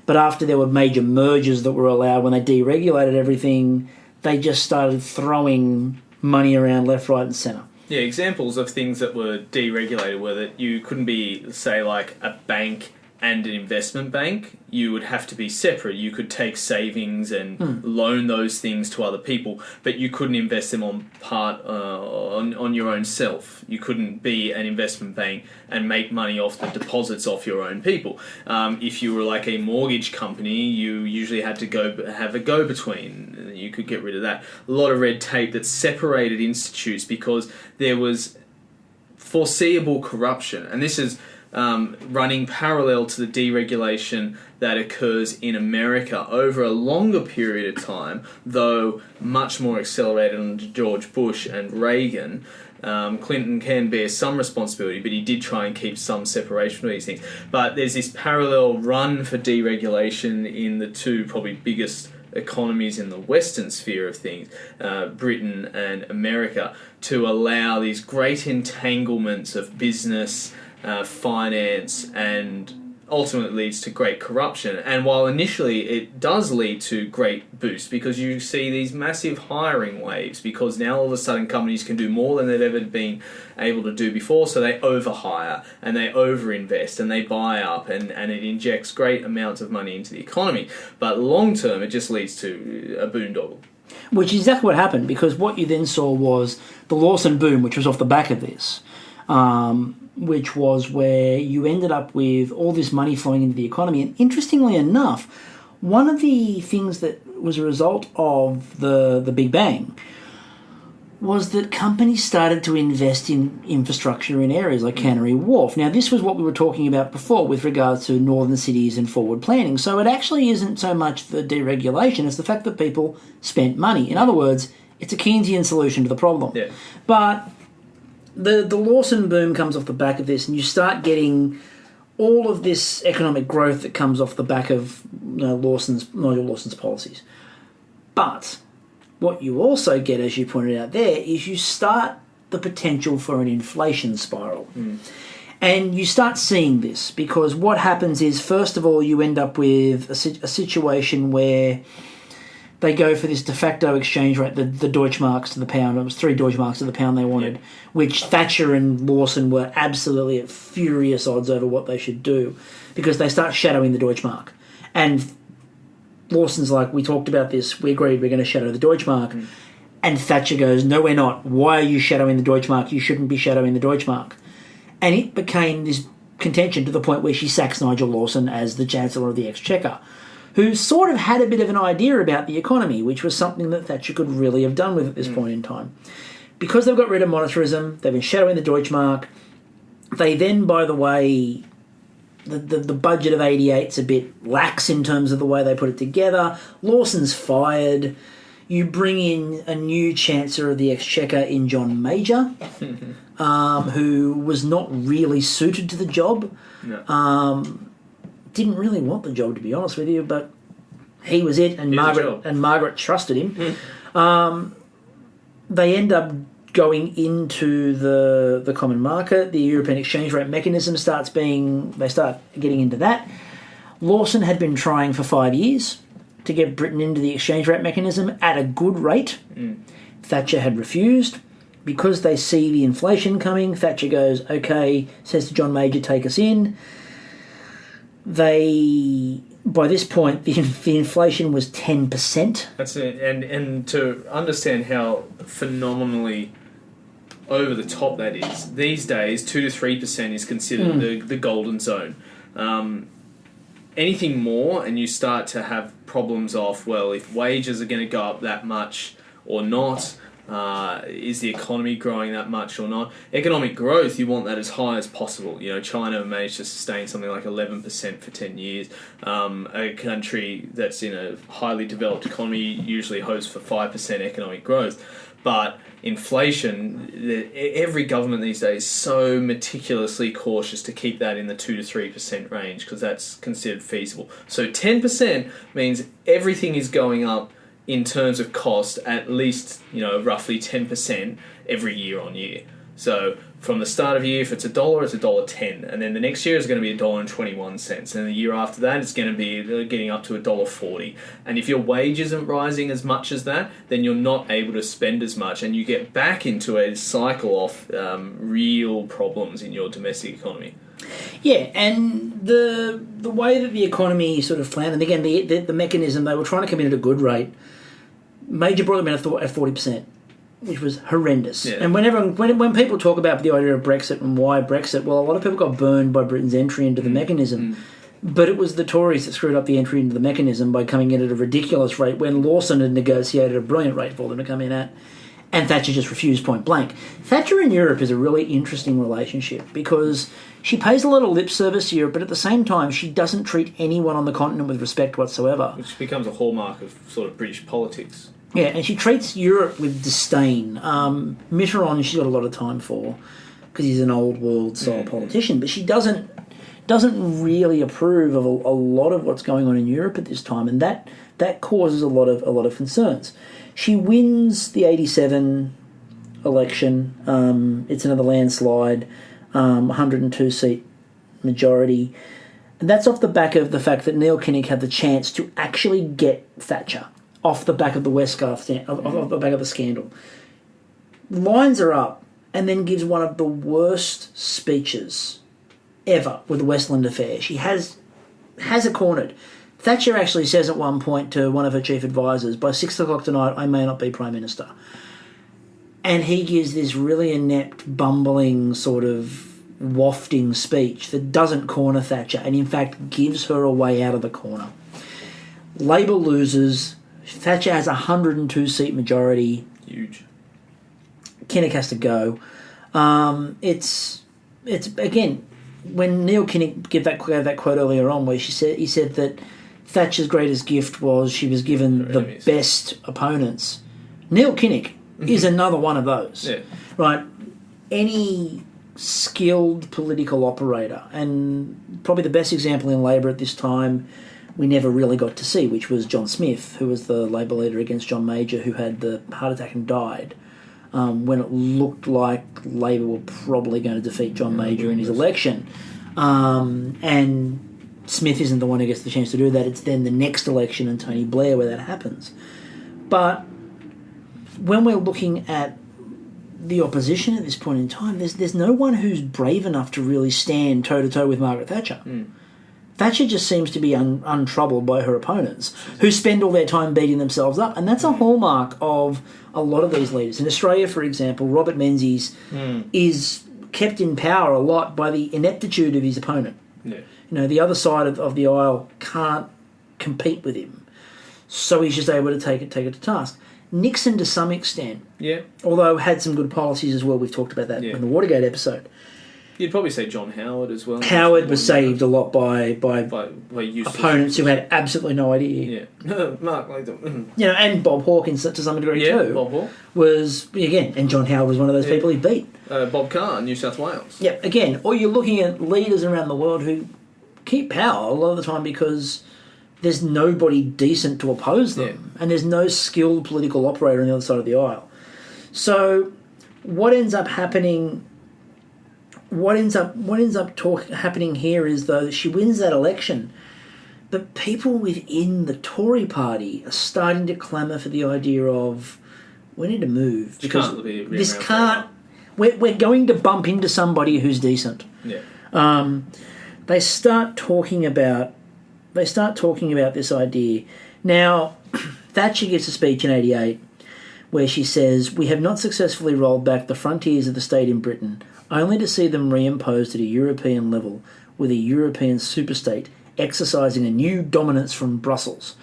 Speaker 1: but after there were major mergers that were allowed, when they deregulated everything, they just started throwing money around left, right and centre.
Speaker 2: Yeah, examples of things that were deregulated were that you couldn't be, say, like a bank and an investment bank. You would have to be separate. You could take savings and loan those things to other people, but you couldn't invest them on your own self. You couldn't be an investment bank and make money off the deposits off your own people. If you were like a mortgage company, you usually had to have a go-between. You could get rid of that. A lot of red tape that separated institutes because there was foreseeable corruption, and this is running parallel to the deregulation that occurs in America over a longer period of time, though much more accelerated under George Bush and Reagan. Clinton can bear some responsibility, but he did try and keep some separation from these things. But there's this parallel run for deregulation in the two probably biggest economies in the Western sphere of things, Britain and America, to allow these great entanglements of business, finance, and ultimately leads to great corruption. And while initially it does lead to great boost because you see these massive hiring waves, because now all of a sudden companies can do more than they've ever been able to do before, so they overhire and they overinvest and they buy up, and it injects great amounts of money into the economy. But long term it just leads to a boondoggle.
Speaker 1: Which is exactly what happened, because what you then saw was the Lawson boom, which was off the back of this. Which was where you ended up with all this money flowing into the economy. And interestingly enough, one of the things that was a result of the Big Bang was that companies started to invest in infrastructure in areas like Canary Wharf. Now, this was what we were talking about before with regards to northern cities and forward planning. So it actually isn't so much the deregulation, it's the fact that people spent money. In other words, it's a Keynesian solution to the problem.
Speaker 2: Yeah.
Speaker 1: But the Lawson boom comes off the back of this, and you start getting all of this economic growth that comes off the back of Nigel Lawson's policies. But what you also get, as you pointed out there, is you start the potential for an inflation spiral. And you start seeing this because what happens is, first of all, you end up with a situation where they go for this de facto exchange rate, the Deutschmarks to the pound. It was 3 Deutschmarks to the pound they wanted, which Thatcher and Lawson were absolutely at furious odds over what they should do, because they start shadowing the Deutschmark. And Lawson's like, we talked about this, we agreed we're going to shadow the Deutschmark. And Thatcher goes, no, we're not. Why are you shadowing the Deutschmark? You shouldn't be shadowing the Deutschmark. And it became this contention to the point where she sacks Nigel Lawson as the Chancellor of the Exchequer, who sort of had a bit of an idea about the economy, which was something that Thatcher could really have done with at this point in time. Because they've got rid of monetarism, they've been shadowing the Deutschmark. They then, by the way, the budget of 88's a bit lax in terms of the way they put it together. Lawson's fired. You bring in a new Chancellor of the Exchequer in John Major, who was not really suited to the job.
Speaker 2: No.
Speaker 1: Didn't really want the job, to be honest with you, but he was it, and Margaret trusted him. They end up going into the common market. The European exchange rate mechanism they start getting into that. Lawson had been trying for 5 years to get Britain into the exchange rate mechanism at a good rate. Thatcher had refused. Because they see the inflation coming, Thatcher goes, okay, says to John Major, take us in. By this point, the inflation was 10%.
Speaker 2: That's it. And to understand how phenomenally over the top that is, these days 2 to 3% is considered the golden zone. Anything more, and you start to have problems of, well, if wages are going to go up that much or not, Is the economy growing that much or not? Economic growth, you want that as high as possible. China managed to sustain something like 11% for 10 years. A country that's in a highly developed economy usually hopes for 5% economic growth. But inflation, every government these days is so meticulously cautious to keep that in the 2 to 3% range because that's considered feasible. So 10% means everything is going up in terms of cost at least, roughly 10% every year on year. So from the start of the year, if it's $1, it's $1.10, and then the next year is going to be $1.21, and the year after that it's going to be getting up to $1.40. And if your wage isn't rising as much as that, then you're not able to spend as much, and you get back into a cycle of real problems in your domestic economy.
Speaker 1: Yeah, and the way that the economy sort of floundered, and again, the mechanism, they were trying to come in at a good rate. Major brought them in at 40%. Which was horrendous. Yeah. And when people talk about the idea of Brexit and why Brexit, well, a lot of people got burned by Britain's entry into the mechanism. But it was the Tories that screwed up the entry into the mechanism by coming in at a ridiculous rate when Lawson had negotiated a brilliant rate for them to come in at, and Thatcher just refused point blank. Thatcher in Europe is a really interesting relationship because she pays a lot of lip service to Europe, but at the same time she doesn't treat anyone on the continent with respect whatsoever.
Speaker 2: Which becomes a hallmark of sort of British politics.
Speaker 1: Yeah, and she treats Europe with disdain. Mitterrand, she's got a lot of time for because he's an old world style politician, but she doesn't really approve of a lot of what's going on in Europe at this time, and that causes a lot of concerns. She wins the 87 election. It's another landslide, 102 seat majority, and that's off the back of the fact that Neil Kinnock had the chance to actually get Thatcher off the back of the Westgarth, off the back of the scandal. Lines her up and then gives one of the worst speeches ever with the Westland affair. She has it cornered. Thatcher actually says at one point to one of her chief advisors, by 6 o'clock tonight I may not be Prime Minister. And he gives this really inept, bumbling, sort of wafting speech that doesn't corner Thatcher and in fact gives her a way out of the corner. Labour loses. Thatcher has a 102 seat majority.
Speaker 2: Huge.
Speaker 1: Kinnock has to go. It's again, when Neil Kinnock gave that quote earlier on where he said that Thatcher's greatest gift was she was given the best opponents. Neil Kinnock is another one of those.
Speaker 2: Yeah.
Speaker 1: Right? Any skilled political operator, and probably the best example in Labour at this time we never really got to see, which was John Smith, who was the Labour leader against John Major, who had the heart attack and died when it looked like Labour were probably going to defeat John Major in his election. And Smith isn't the one who gets the chance to do that. It's then the next election and Tony Blair where that happens. But when we're looking at the opposition at this point in time, there's no one who's brave enough to really stand toe-to-toe with Margaret Thatcher. Thatcher just seems to be untroubled by her opponents, who spend all their time beating themselves up. And that's a hallmark of a lot of these leaders. In Australia, for example, Robert Menzies is kept in power a lot by the ineptitude of his opponent.
Speaker 2: Yeah.
Speaker 1: The other side of the aisle can't compete with him. So he's just able to take it to task. Nixon, to some extent, although had some good policies as well. We've talked about that in the Watergate episode.
Speaker 2: You'd probably say John Howard as well.
Speaker 1: Howard was saved a lot by opponents who had absolutely no idea.
Speaker 2: Yeah, Mark Latham.
Speaker 1: And Bob Hawkins to some degree too.
Speaker 2: Bob Hawke
Speaker 1: was and John Howard was one of those people he beat.
Speaker 2: Bob Carr, New South Wales.
Speaker 1: Yeah, again, or you're looking at leaders around the world who keep power a lot of the time because there's nobody decent to oppose them, and there's no skilled political operator on the other side of the aisle. So, what ends up happening? What ends up happening here is, though, she wins that election, but people within the Tory party are starting to clamour for the idea of we need to move because this can't. We're going to bump into somebody who's decent.
Speaker 2: Yeah.
Speaker 1: They start talking about this idea. Now, Thatcher gives a speech in '88 where she says, "We have not successfully rolled back the frontiers of the state in Britain, only to see them reimposed at a European level, with a European superstate exercising a new dominance from Brussels."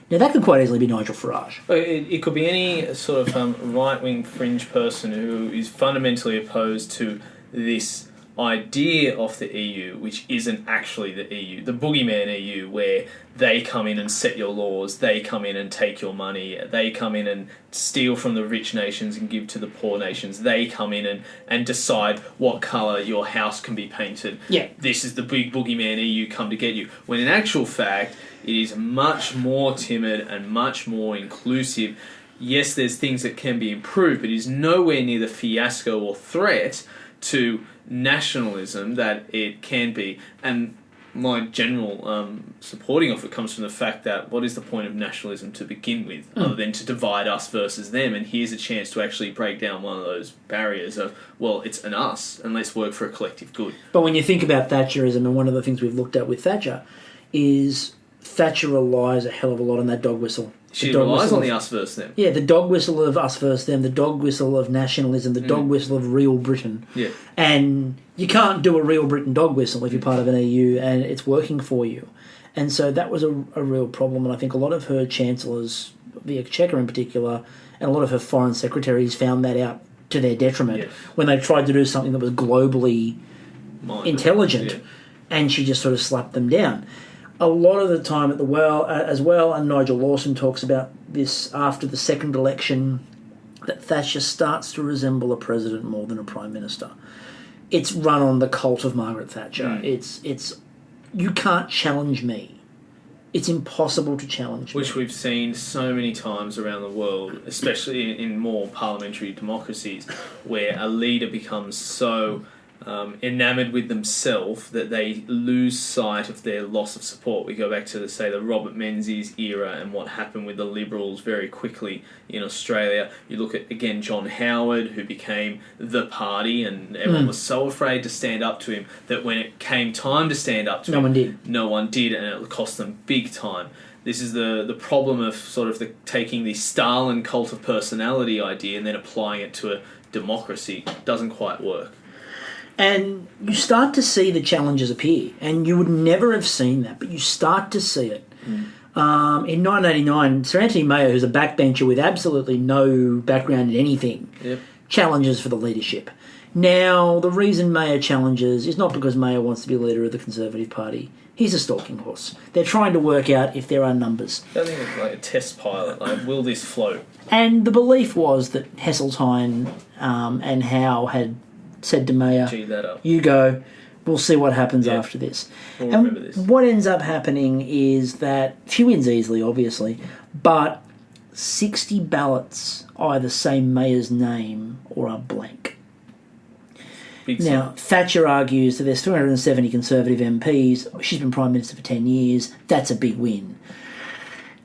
Speaker 1: Now, that could quite easily be Nigel Farage.
Speaker 2: It could be any sort of right-wing fringe person who is fundamentally opposed to this idea of the EU, which isn't actually the EU, the boogeyman EU, where they come in and set your laws, they come in and take your money, they come in and steal from the rich nations and give to the poor nations, they come in and decide what colour your house can be painted.
Speaker 1: Yeah.
Speaker 2: This is the big boogeyman EU come to get you. When in actual fact, it is much more timid and much more inclusive. Yes, there's things that can be improved, but it is nowhere near the fiasco or threat to nationalism that it can be. And my general supporting of it comes from the fact that what is the point of nationalism to begin with, other than to divide us versus them? And here's a chance to actually break down one of those barriers of, well, it's an us, and let's work for a collective good.
Speaker 1: But when you think about Thatcherism, and one of the things we've looked at with Thatcher is Thatcher relies a hell of a lot on that dog whistle.
Speaker 2: She relies on the us versus them.
Speaker 1: Yeah, the dog whistle of us versus them, the dog whistle of nationalism, the dog whistle of real Britain.
Speaker 2: Yeah.
Speaker 1: And you can't do a real Britain dog whistle if you're part of an EU and it's working for you. And so that was a real problem, and I think a lot of her chancellors, the Exchequer in particular, and a lot of her foreign secretaries found that out to their detriment when they tried to do something that was globally intelligent, and she just sort of slapped them down. A lot of the time as well, and Nigel Lawson talks about this after the second election, that Thatcher starts to resemble a president more than a prime minister. It's run on the cult of Margaret Thatcher. It's you can't challenge me. It's impossible to challenge me.
Speaker 2: Which we've seen so many times around the world, especially in more parliamentary democracies, where a leader becomes so enamoured with themselves that they lose sight of their loss of support. We go back to, say, the Robert Menzies era and what happened with the Liberals very quickly in Australia. You look at, again, John Howard, who became the party, and everyone was so afraid to stand up to him that when it came time to stand up to him, no one did, and it cost them big time. This is the problem of sort of taking the Stalin cult of personality idea and then applying it to a democracy. It doesn't quite work.
Speaker 1: And you start to see the challenges appear, and you would never have seen that, but you start to see it. In 1989, Sir Anthony Mayo, who's a backbencher with absolutely no background in anything, challenges for the leadership. Now, the reason Mayo challenges is not because Mayo wants to be leader of the Conservative Party. He's a stalking horse. They're trying to work out if there are numbers.
Speaker 2: I think it's like a test pilot. Like, will this float?
Speaker 1: And the belief was that Heseltine and Howe had said to Mayor,
Speaker 2: Gee that up.
Speaker 1: You go, we'll see what happens after this.
Speaker 2: We'll remember this.
Speaker 1: What ends up happening is that she wins easily, obviously, but 60 ballots either say Mayor's name or are blank. Now, Thatcher argues that there's 370 Conservative MPs. She's been Prime Minister for 10 years. That's a big win.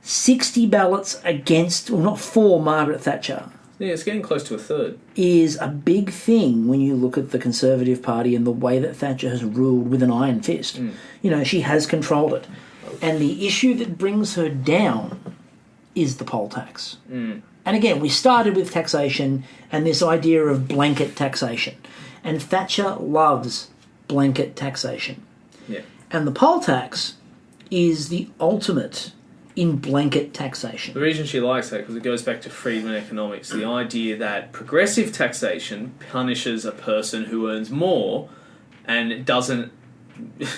Speaker 1: 60 ballots against, well, not for Margaret Thatcher.
Speaker 2: Yeah, it's getting close to a third.
Speaker 1: Is a big thing when you look at the Conservative Party and the way that Thatcher has ruled with an iron fist. You know, she has controlled it. And the issue that brings her down is the poll tax. And again, we started with taxation and this idea of blanket taxation. And Thatcher loves blanket taxation.
Speaker 2: Yeah.
Speaker 1: And the poll tax is the ultimate in blanket taxation.
Speaker 2: The reason she likes that because it goes back to Friedman economics, the idea that progressive taxation punishes a person who earns more and it doesn't,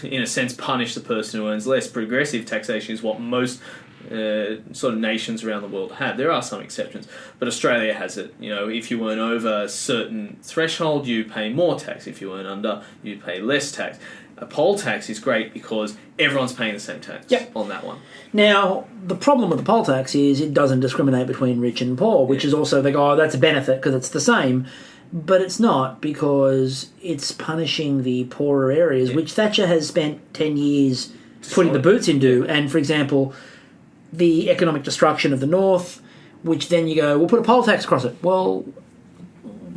Speaker 2: in a sense, punish the person who earns less. Progressive taxation is what most sort of nations around the world have. There are some exceptions, but Australia has it. You know, if you earn over a certain threshold, you pay more tax. If you earn under, you pay less tax. A poll tax is great because everyone's paying the same tax on that one.
Speaker 1: Now, the problem with the poll tax is it doesn't discriminate between rich and poor, which is also they go, oh, that's a benefit because it's the same. But it's not, because it's punishing the poorer areas, which Thatcher has spent 10 years putting the boots into. And, for example, the economic destruction of the north, which then you go, we'll put a poll tax across it. Well,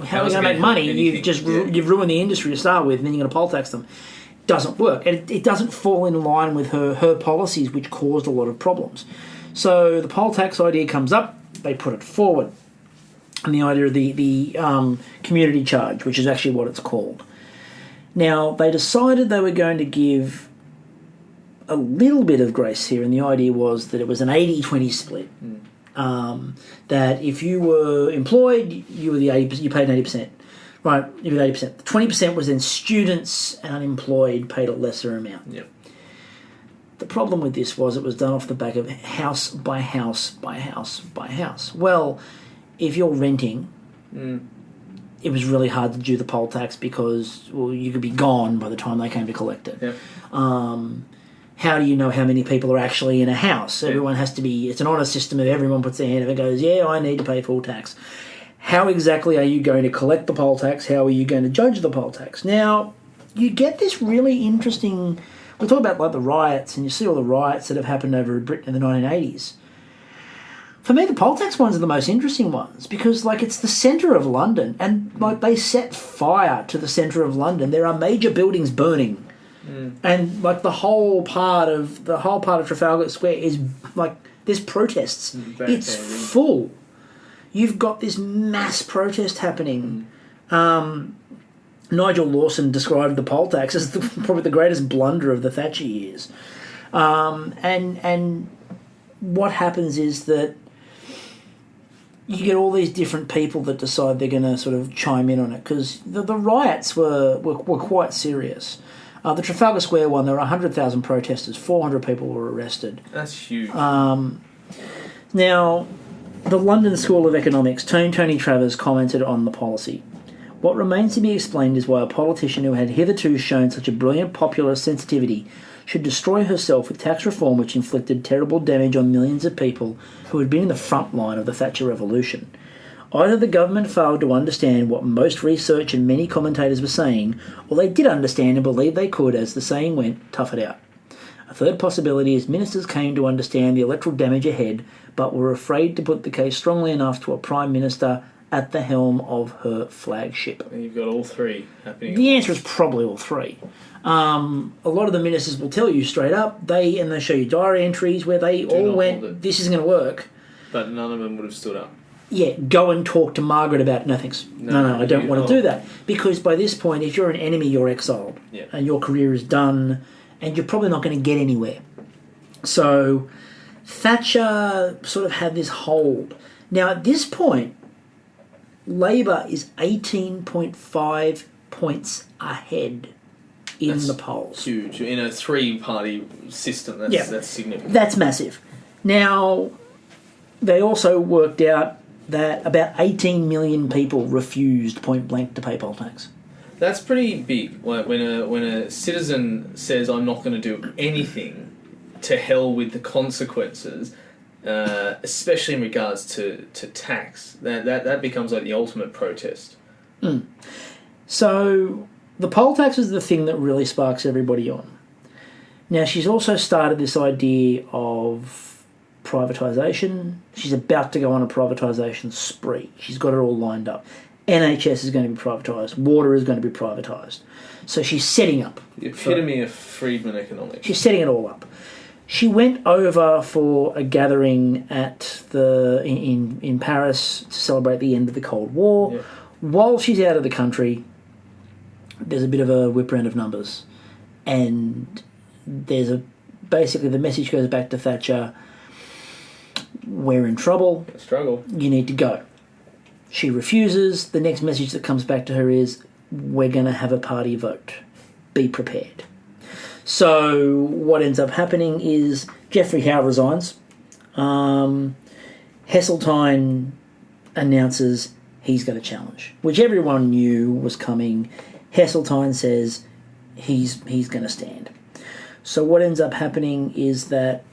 Speaker 1: how are we going to make money? You've ruined the industry to start with, and then you're going to poll tax them. Doesn't work, and it doesn't fall in line with her policies, which caused a lot of problems. So the poll tax idea comes up, they put it forward, and the idea of the community charge, which is actually what it's called. Now, they decided they were going to give a little bit of grace here, and the idea was that it was an 80-20 split. That if you were employed, you were the 80%, you paid 80%. Right, you were 80%. 20% was then students and unemployed paid a lesser amount.
Speaker 2: Yep.
Speaker 1: The problem with this was it was done off the back of house by house by house by house. Well, if you're renting, it was really hard to do the poll tax because, well, you could be gone by the time they came to collect it.
Speaker 2: Yep.
Speaker 1: How do you know how many people are actually in a house?
Speaker 2: Yep.
Speaker 1: Everyone has to be... It's an honest system of everyone puts their hand up and goes, yeah, I need to pay full tax. How exactly are you going to collect the poll tax? How are you going to judge the poll tax? Now, you get this really interesting... We talk about like the riots, and you see all the riots that have happened over in Britain in the 1980s. For me, the poll tax ones are the most interesting ones because, like, it's the centre of London, and like they set fire to the centre of London. There are major buildings burning, and like the whole part of Trafalgar Square is like there's protests. It's full. You've got this mass protest happening. Nigel Lawson described the poll tax as probably the greatest blunder of the Thatcher years. And what happens is that you get all these different people that decide they're going to sort of chime in on it because the riots were quite serious. The Trafalgar Square one, there were 100,000 protesters, 400 people were arrested.
Speaker 2: That's huge.
Speaker 1: Now, the London School of Economics, Tony Travers, commented on the policy. What remains to be explained is why a politician who had hitherto shown such a brilliant popular sensitivity should destroy herself with tax reform which inflicted terrible damage on millions of people who had been in the front line of the Thatcher Revolution. Either the government failed to understand what most research and many commentators were saying, or they did understand and believed they could, as the saying went, tough it out. A third possibility is ministers came to understand the electoral damage ahead, but were afraid to put the case strongly enough to a Prime Minister at the helm of her flagship.
Speaker 2: And you've got all three happening.
Speaker 1: The answer is probably all three. A lot of the ministers will tell you straight up, they show you diary entries where they all went, this isn't going to work.
Speaker 2: But none of them would have stood up.
Speaker 1: Yeah, go and talk to Margaret about no thanks. No, I don't want to do that. Because by this point, if you're an enemy, you're exiled.
Speaker 2: Yeah.
Speaker 1: And your career is done, and you're probably not going to get anywhere. So Thatcher sort of had this hold. Now, at this point, Labour is 18.5 points ahead in the polls.
Speaker 2: Huge. In a three-party system, that's significant.
Speaker 1: That's massive. Now, they also worked out that about 18 million people refused point blank to pay poll tax.
Speaker 2: That's pretty big. Like when a citizen says, I'm not going to do anything, to hell with the consequences, especially in regards to tax, that becomes like the ultimate protest.
Speaker 1: So the poll tax is the thing that really sparks everybody on. Now, she's also started this idea of privatisation. She's about to go on a privatisation spree. She's got it all lined up. NHS is going to be privatised. Water is going to be privatised. So she's setting up.
Speaker 2: The epitome of Friedman economics.
Speaker 1: She's setting it all up. She went over for a gathering at in Paris to celebrate the end of the Cold War.
Speaker 2: Yeah.
Speaker 1: While she's out of the country, there's a bit of a whip round of numbers. And basically the message goes back to Thatcher, we're in trouble.
Speaker 2: Struggle.
Speaker 1: You need to go. She refuses. The next message that comes back to her is, we're going to have a party vote. Be prepared. So what ends up happening is Geoffrey Howe resigns. Heseltine announces he's going to challenge, which everyone knew was coming. Heseltine says he's going to stand. So what ends up happening is that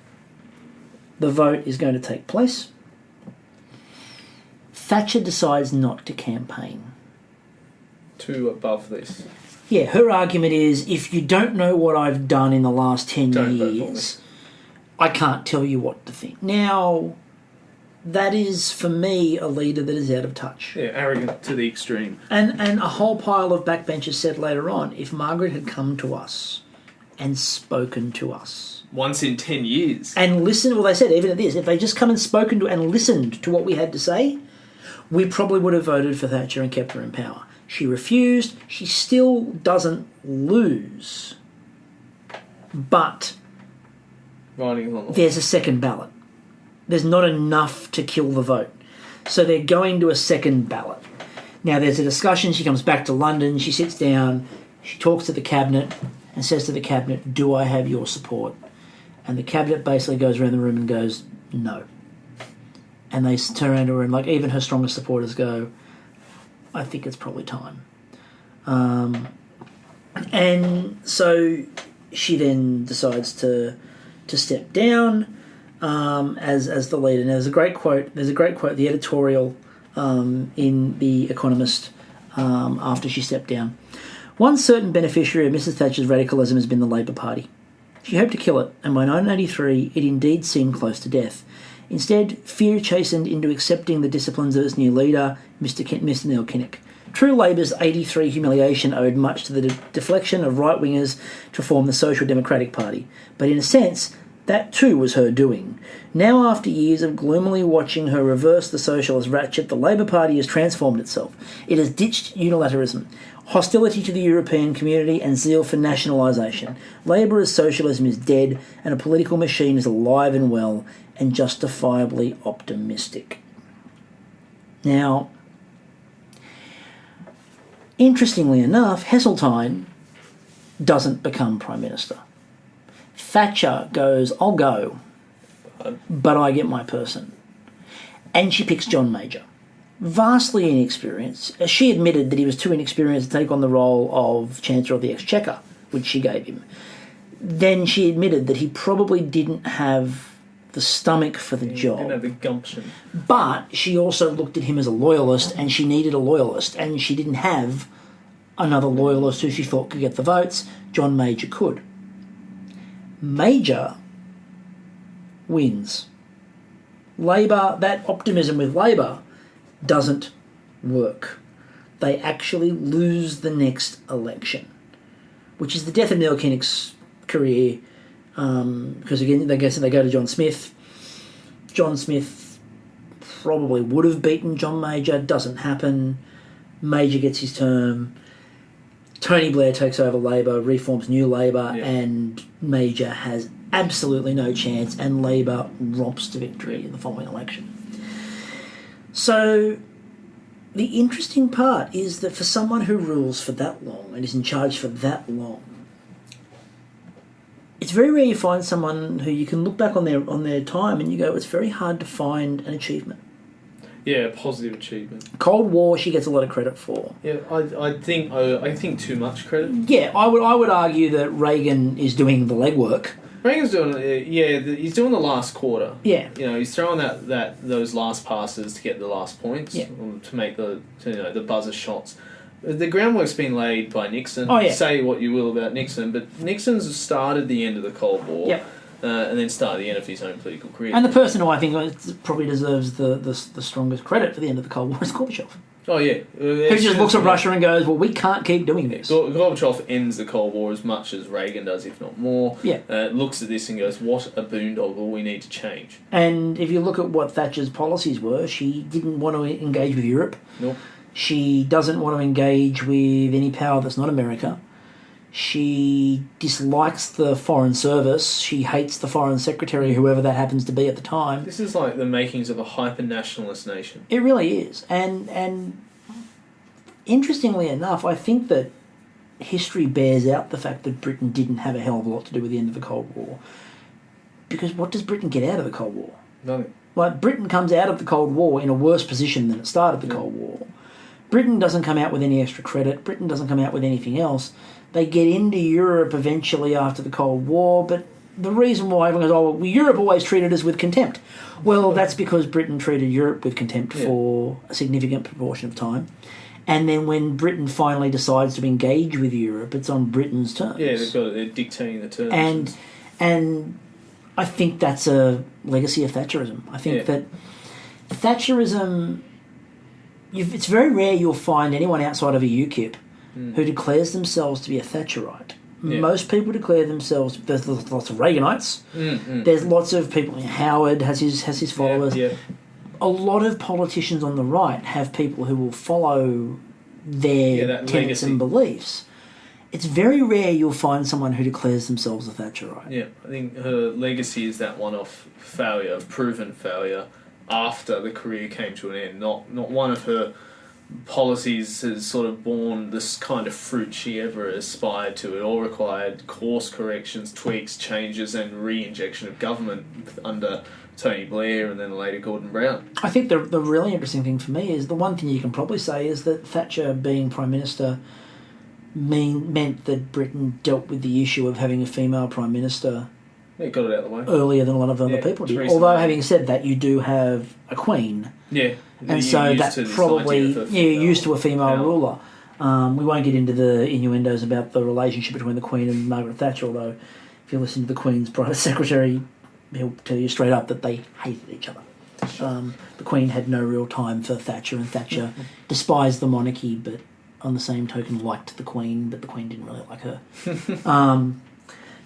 Speaker 1: the vote is going to take place. Thatcher decides not to campaign.
Speaker 2: Two above this.
Speaker 1: Yeah, her argument is, if you don't know what I've done in the last 10 years, I can't tell you what to think. Now, that is, for me, a leader that is out of touch.
Speaker 2: Yeah, arrogant to the extreme.
Speaker 1: And a whole pile of backbenchers said later on, if Margaret had come to us and spoken to us...
Speaker 2: Once in 10 years.
Speaker 1: And listened, well, they said, even at this, if they just come and spoken to and listened to what we had to say, we probably would have voted for Thatcher and kept her in power. She refused. She still doesn't lose. But
Speaker 2: Writing on the
Speaker 1: there's a second ballot. There's not enough to kill the vote. So they're going to a second ballot. Now there's a discussion, she comes back to London, she sits down, she talks to the cabinet and says to the cabinet, do I have your support? And the cabinet basically goes around the room and goes, no. And they turn around to her and like even her strongest supporters go, I think it's probably time. And so she then decides to step down as the leader. Now there's a great quote, the editorial in The Economist after she stepped down. One certain beneficiary of Mrs. Thatcher's radicalism has been the Labour Party. She hoped to kill it, and by 1983 it indeed seemed close to death. Instead, fear chastened into accepting the disciplines of its new leader, Mr. Neil Kinnock. True Labour's 83 humiliation owed much to the deflection of right-wingers to form the Social Democratic Party, but in a sense, that too was her doing. Now, after years of gloomily watching her reverse the socialist ratchet, the Labour Party has transformed itself. It has ditched unilateralism, hostility to the European community and zeal for nationalisation. Labour as socialism is dead and a political machine is alive and well and justifiably optimistic. Now, interestingly enough, Heseltine doesn't become Prime Minister. Thatcher goes, I'll go, but I get my person. And she picks John Major. Vastly inexperienced. She admitted that he was too inexperienced to take on the role of Chancellor of the Exchequer, which she gave him. Then she admitted that he probably didn't have the stomach for the job.
Speaker 2: Didn't have the gumption.
Speaker 1: But she also looked at him as a loyalist, and she needed a loyalist, and she didn't have another loyalist who she thought could get the votes. John Major could. Major wins. Labour, that optimism with Labour doesn't work. They actually lose the next election, which is the death of Neil Kinnock's career, because again, they go to John Smith. John Smith probably would have beaten John Major, doesn't happen. Major gets his term. Tony Blair takes over Labour, reforms New Labour, and Major has absolutely no chance, and Labour romps to victory in the following election. So the interesting part is that for someone who rules for that long and is in charge for that long, it's very rare you find someone who you can look back on their time and you go, it's very hard to find an achievement.
Speaker 2: Yeah, positive achievement.
Speaker 1: Cold War, she gets a lot of credit for.
Speaker 2: Yeah, I think too much credit.
Speaker 1: Yeah, I would argue that Reagan is doing the legwork.
Speaker 2: Reagan's doing he's doing the last quarter.
Speaker 1: Yeah,
Speaker 2: he's throwing those last passes to get the last points.
Speaker 1: Yeah.
Speaker 2: To make the buzzer shots. The groundwork's been laid by Nixon.
Speaker 1: Oh, yeah.
Speaker 2: Say what you will about Nixon, but Nixon's started the end of the Cold War.
Speaker 1: Yep.
Speaker 2: And then started the end of his own political career.
Speaker 1: And the person who I think probably deserves the strongest credit for the end of the Cold War is Gorbachev.
Speaker 2: Oh, yeah.
Speaker 1: Who just looks at Russia and goes, well, we can't keep doing this.
Speaker 2: Gorbachev ends the Cold War as much as Reagan does, if not more.
Speaker 1: Yeah.
Speaker 2: Looks at this and goes, what a boondoggle, we need to change.
Speaker 1: And if you look at what Thatcher's policies were, she didn't want to engage with Europe.
Speaker 2: Nope.
Speaker 1: She doesn't want to engage with any power that's not America. She dislikes the Foreign Service. She hates the Foreign Secretary, whoever that happens to be at the time.
Speaker 2: This is like the makings of a hyper-nationalist nation.
Speaker 1: It really is. And interestingly enough, I think that history bears out the fact that Britain didn't have a hell of a lot to do with the end of the Cold War. Because what does Britain get out of the Cold War?
Speaker 2: Nothing.
Speaker 1: Like, Britain comes out of the Cold War in a worse position than it started the Cold War. Britain doesn't come out with any extra credit. Britain doesn't come out with anything else. They get into Europe eventually after the Cold War, but the reason why everyone goes, well, Europe always treated us with contempt. Well, that's because Britain treated Europe with contempt for a significant proportion of time. And then when Britain finally decides to engage with Europe, it's on Britain's terms.
Speaker 2: Yeah, they're dictating the terms.
Speaker 1: And I think that's a legacy of Thatcherism. I think that Thatcherism, it's very rare you'll find anyone outside of a UKIP who declares themselves to be a Thatcherite. Yeah. Most people declare themselves. There's lots of Reaganites. There's lots of people. Howard has his followers.
Speaker 2: Yeah.
Speaker 1: A lot of politicians on the right have people who will follow their tenets and beliefs. it's very rare you'll find someone who declares themselves a Thatcherite.
Speaker 2: Yeah, I think her legacy is that one-off failure, of proven failure, after the career came to an end. Not one of her policies has sort of borne this kind of fruit she ever aspired to. It all required course corrections, tweaks, changes, and re-injection of government under Tony Blair and then later Gordon Brown.
Speaker 1: I think the really interesting thing for me is the one thing you can probably say is that Thatcher being Prime Minister meant that Britain dealt with the issue of having a female Prime Minister
Speaker 2: Got it out of the way
Speaker 1: earlier than a lot of other people did. Although, having said that, you do have a Queen.
Speaker 2: Yeah.
Speaker 1: And so that probably, used to a female ruler. We won't get into the innuendos about the relationship between the Queen and Margaret Thatcher, although if you listen to the Queen's private secretary, he'll tell you straight up that they hated each other. The Queen had no real time for Thatcher, and Thatcher despised the monarchy, but on the same token liked the Queen, but the Queen didn't really like her.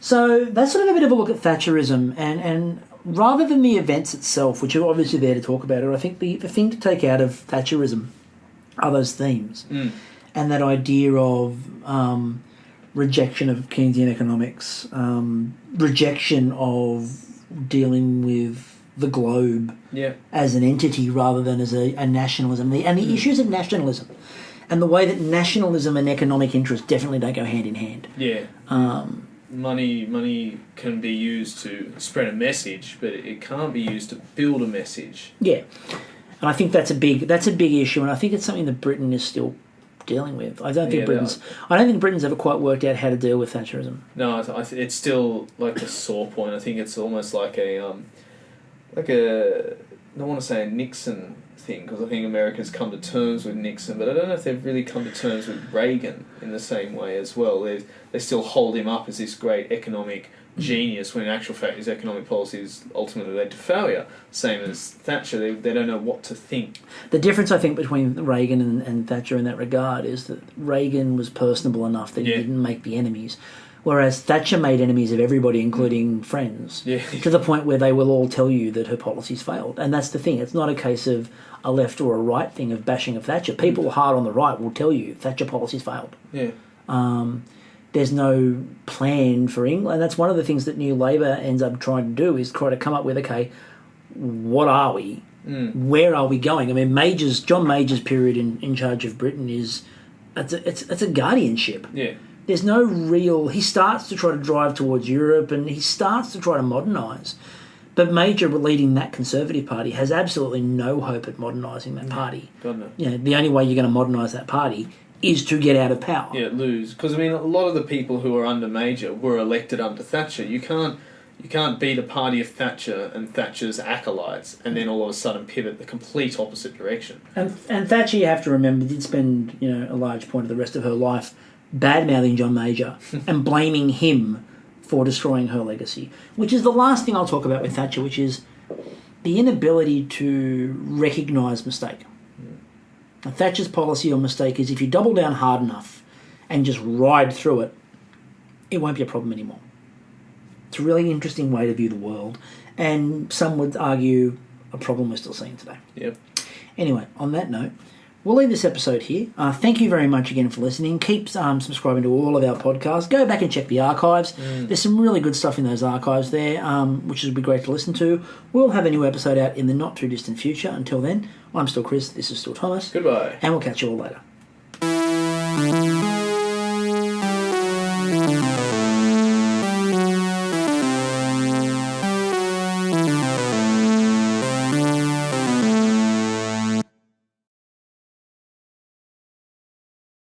Speaker 1: So that's sort of a bit of a look at Thatcherism, and rather than the events itself, which are obviously there to talk about it, I think the thing to take out of Thatcherism are those themes, and that idea of rejection of Keynesian economics, rejection of dealing with the globe as an entity rather than as a nationalism, and the issues of nationalism, and the way that nationalism and economic interest definitely don't go hand in hand.
Speaker 2: Yeah. Money can be used to spread a message, but it can't be used to build a message.
Speaker 1: Yeah, and I think that's a big issue, and I think it's something that Britain is still dealing with. I don't think Britain's ever quite worked out how to deal with Thatcherism. No,
Speaker 2: it's still like a sore point. I think it's almost like I don't want to say a Nixon thing, because I think America's come to terms with Nixon, but I don't know if they've really come to terms with Reagan in the same way as well. They still hold him up as this great economic genius, when in actual fact his economic policies ultimately led to failure. Same as Thatcher, they don't know what to think.
Speaker 1: The difference, I think, between Reagan and Thatcher in that regard is that Reagan was personable enough that he didn't make the enemies, whereas Thatcher made enemies of everybody, including friends, to the point where they will all tell you that her policies failed. And that's the thing. It's not a case of a left or a right thing of bashing of Thatcher. People hard on the right will tell you Thatcher policies failed.
Speaker 2: Yeah.
Speaker 1: There's no plan for England. And that's one of the things that New Labour ends up trying to do, is try to come up with, okay, what are we? Where are we going? I mean, John Major's period in charge of Britain it's a guardianship.
Speaker 2: Yeah.
Speaker 1: There's no real... He starts to try to drive towards Europe, and he starts to try to modernise. But Major, leading that Conservative Party, has absolutely no hope at modernising that party.
Speaker 2: God, no.
Speaker 1: The only way you're going to modernise that party is to get out of power.
Speaker 2: Yeah, lose. Because, I mean, a lot of the people who are under Major were elected under Thatcher. You can't be the party of Thatcher and Thatcher's acolytes and then all of a sudden pivot the complete opposite direction.
Speaker 1: And Thatcher, you have to remember, did spend a large point of the rest of her life bad-mouthing John Major and blaming him for destroying her legacy, which is the last thing I'll talk about with Thatcher, which is the inability to recognise mistake. Now, Thatcher's policy on mistake is if you double down hard enough and just ride through it, it won't be a problem anymore. It's a really interesting way to view the world, and some would argue a problem we're still seeing today.
Speaker 2: Yep.
Speaker 1: Anyway, on that note, we'll leave this episode here. Thank you very much again for listening. Keep subscribing to all of our podcasts. Go back and check the archives. There's some really good stuff in those archives there, which would be great to listen to. We'll have a new episode out in the not-too-distant future. Until then, I'm still Chris, this is still Thomas.
Speaker 2: Goodbye.
Speaker 1: And we'll catch you all later.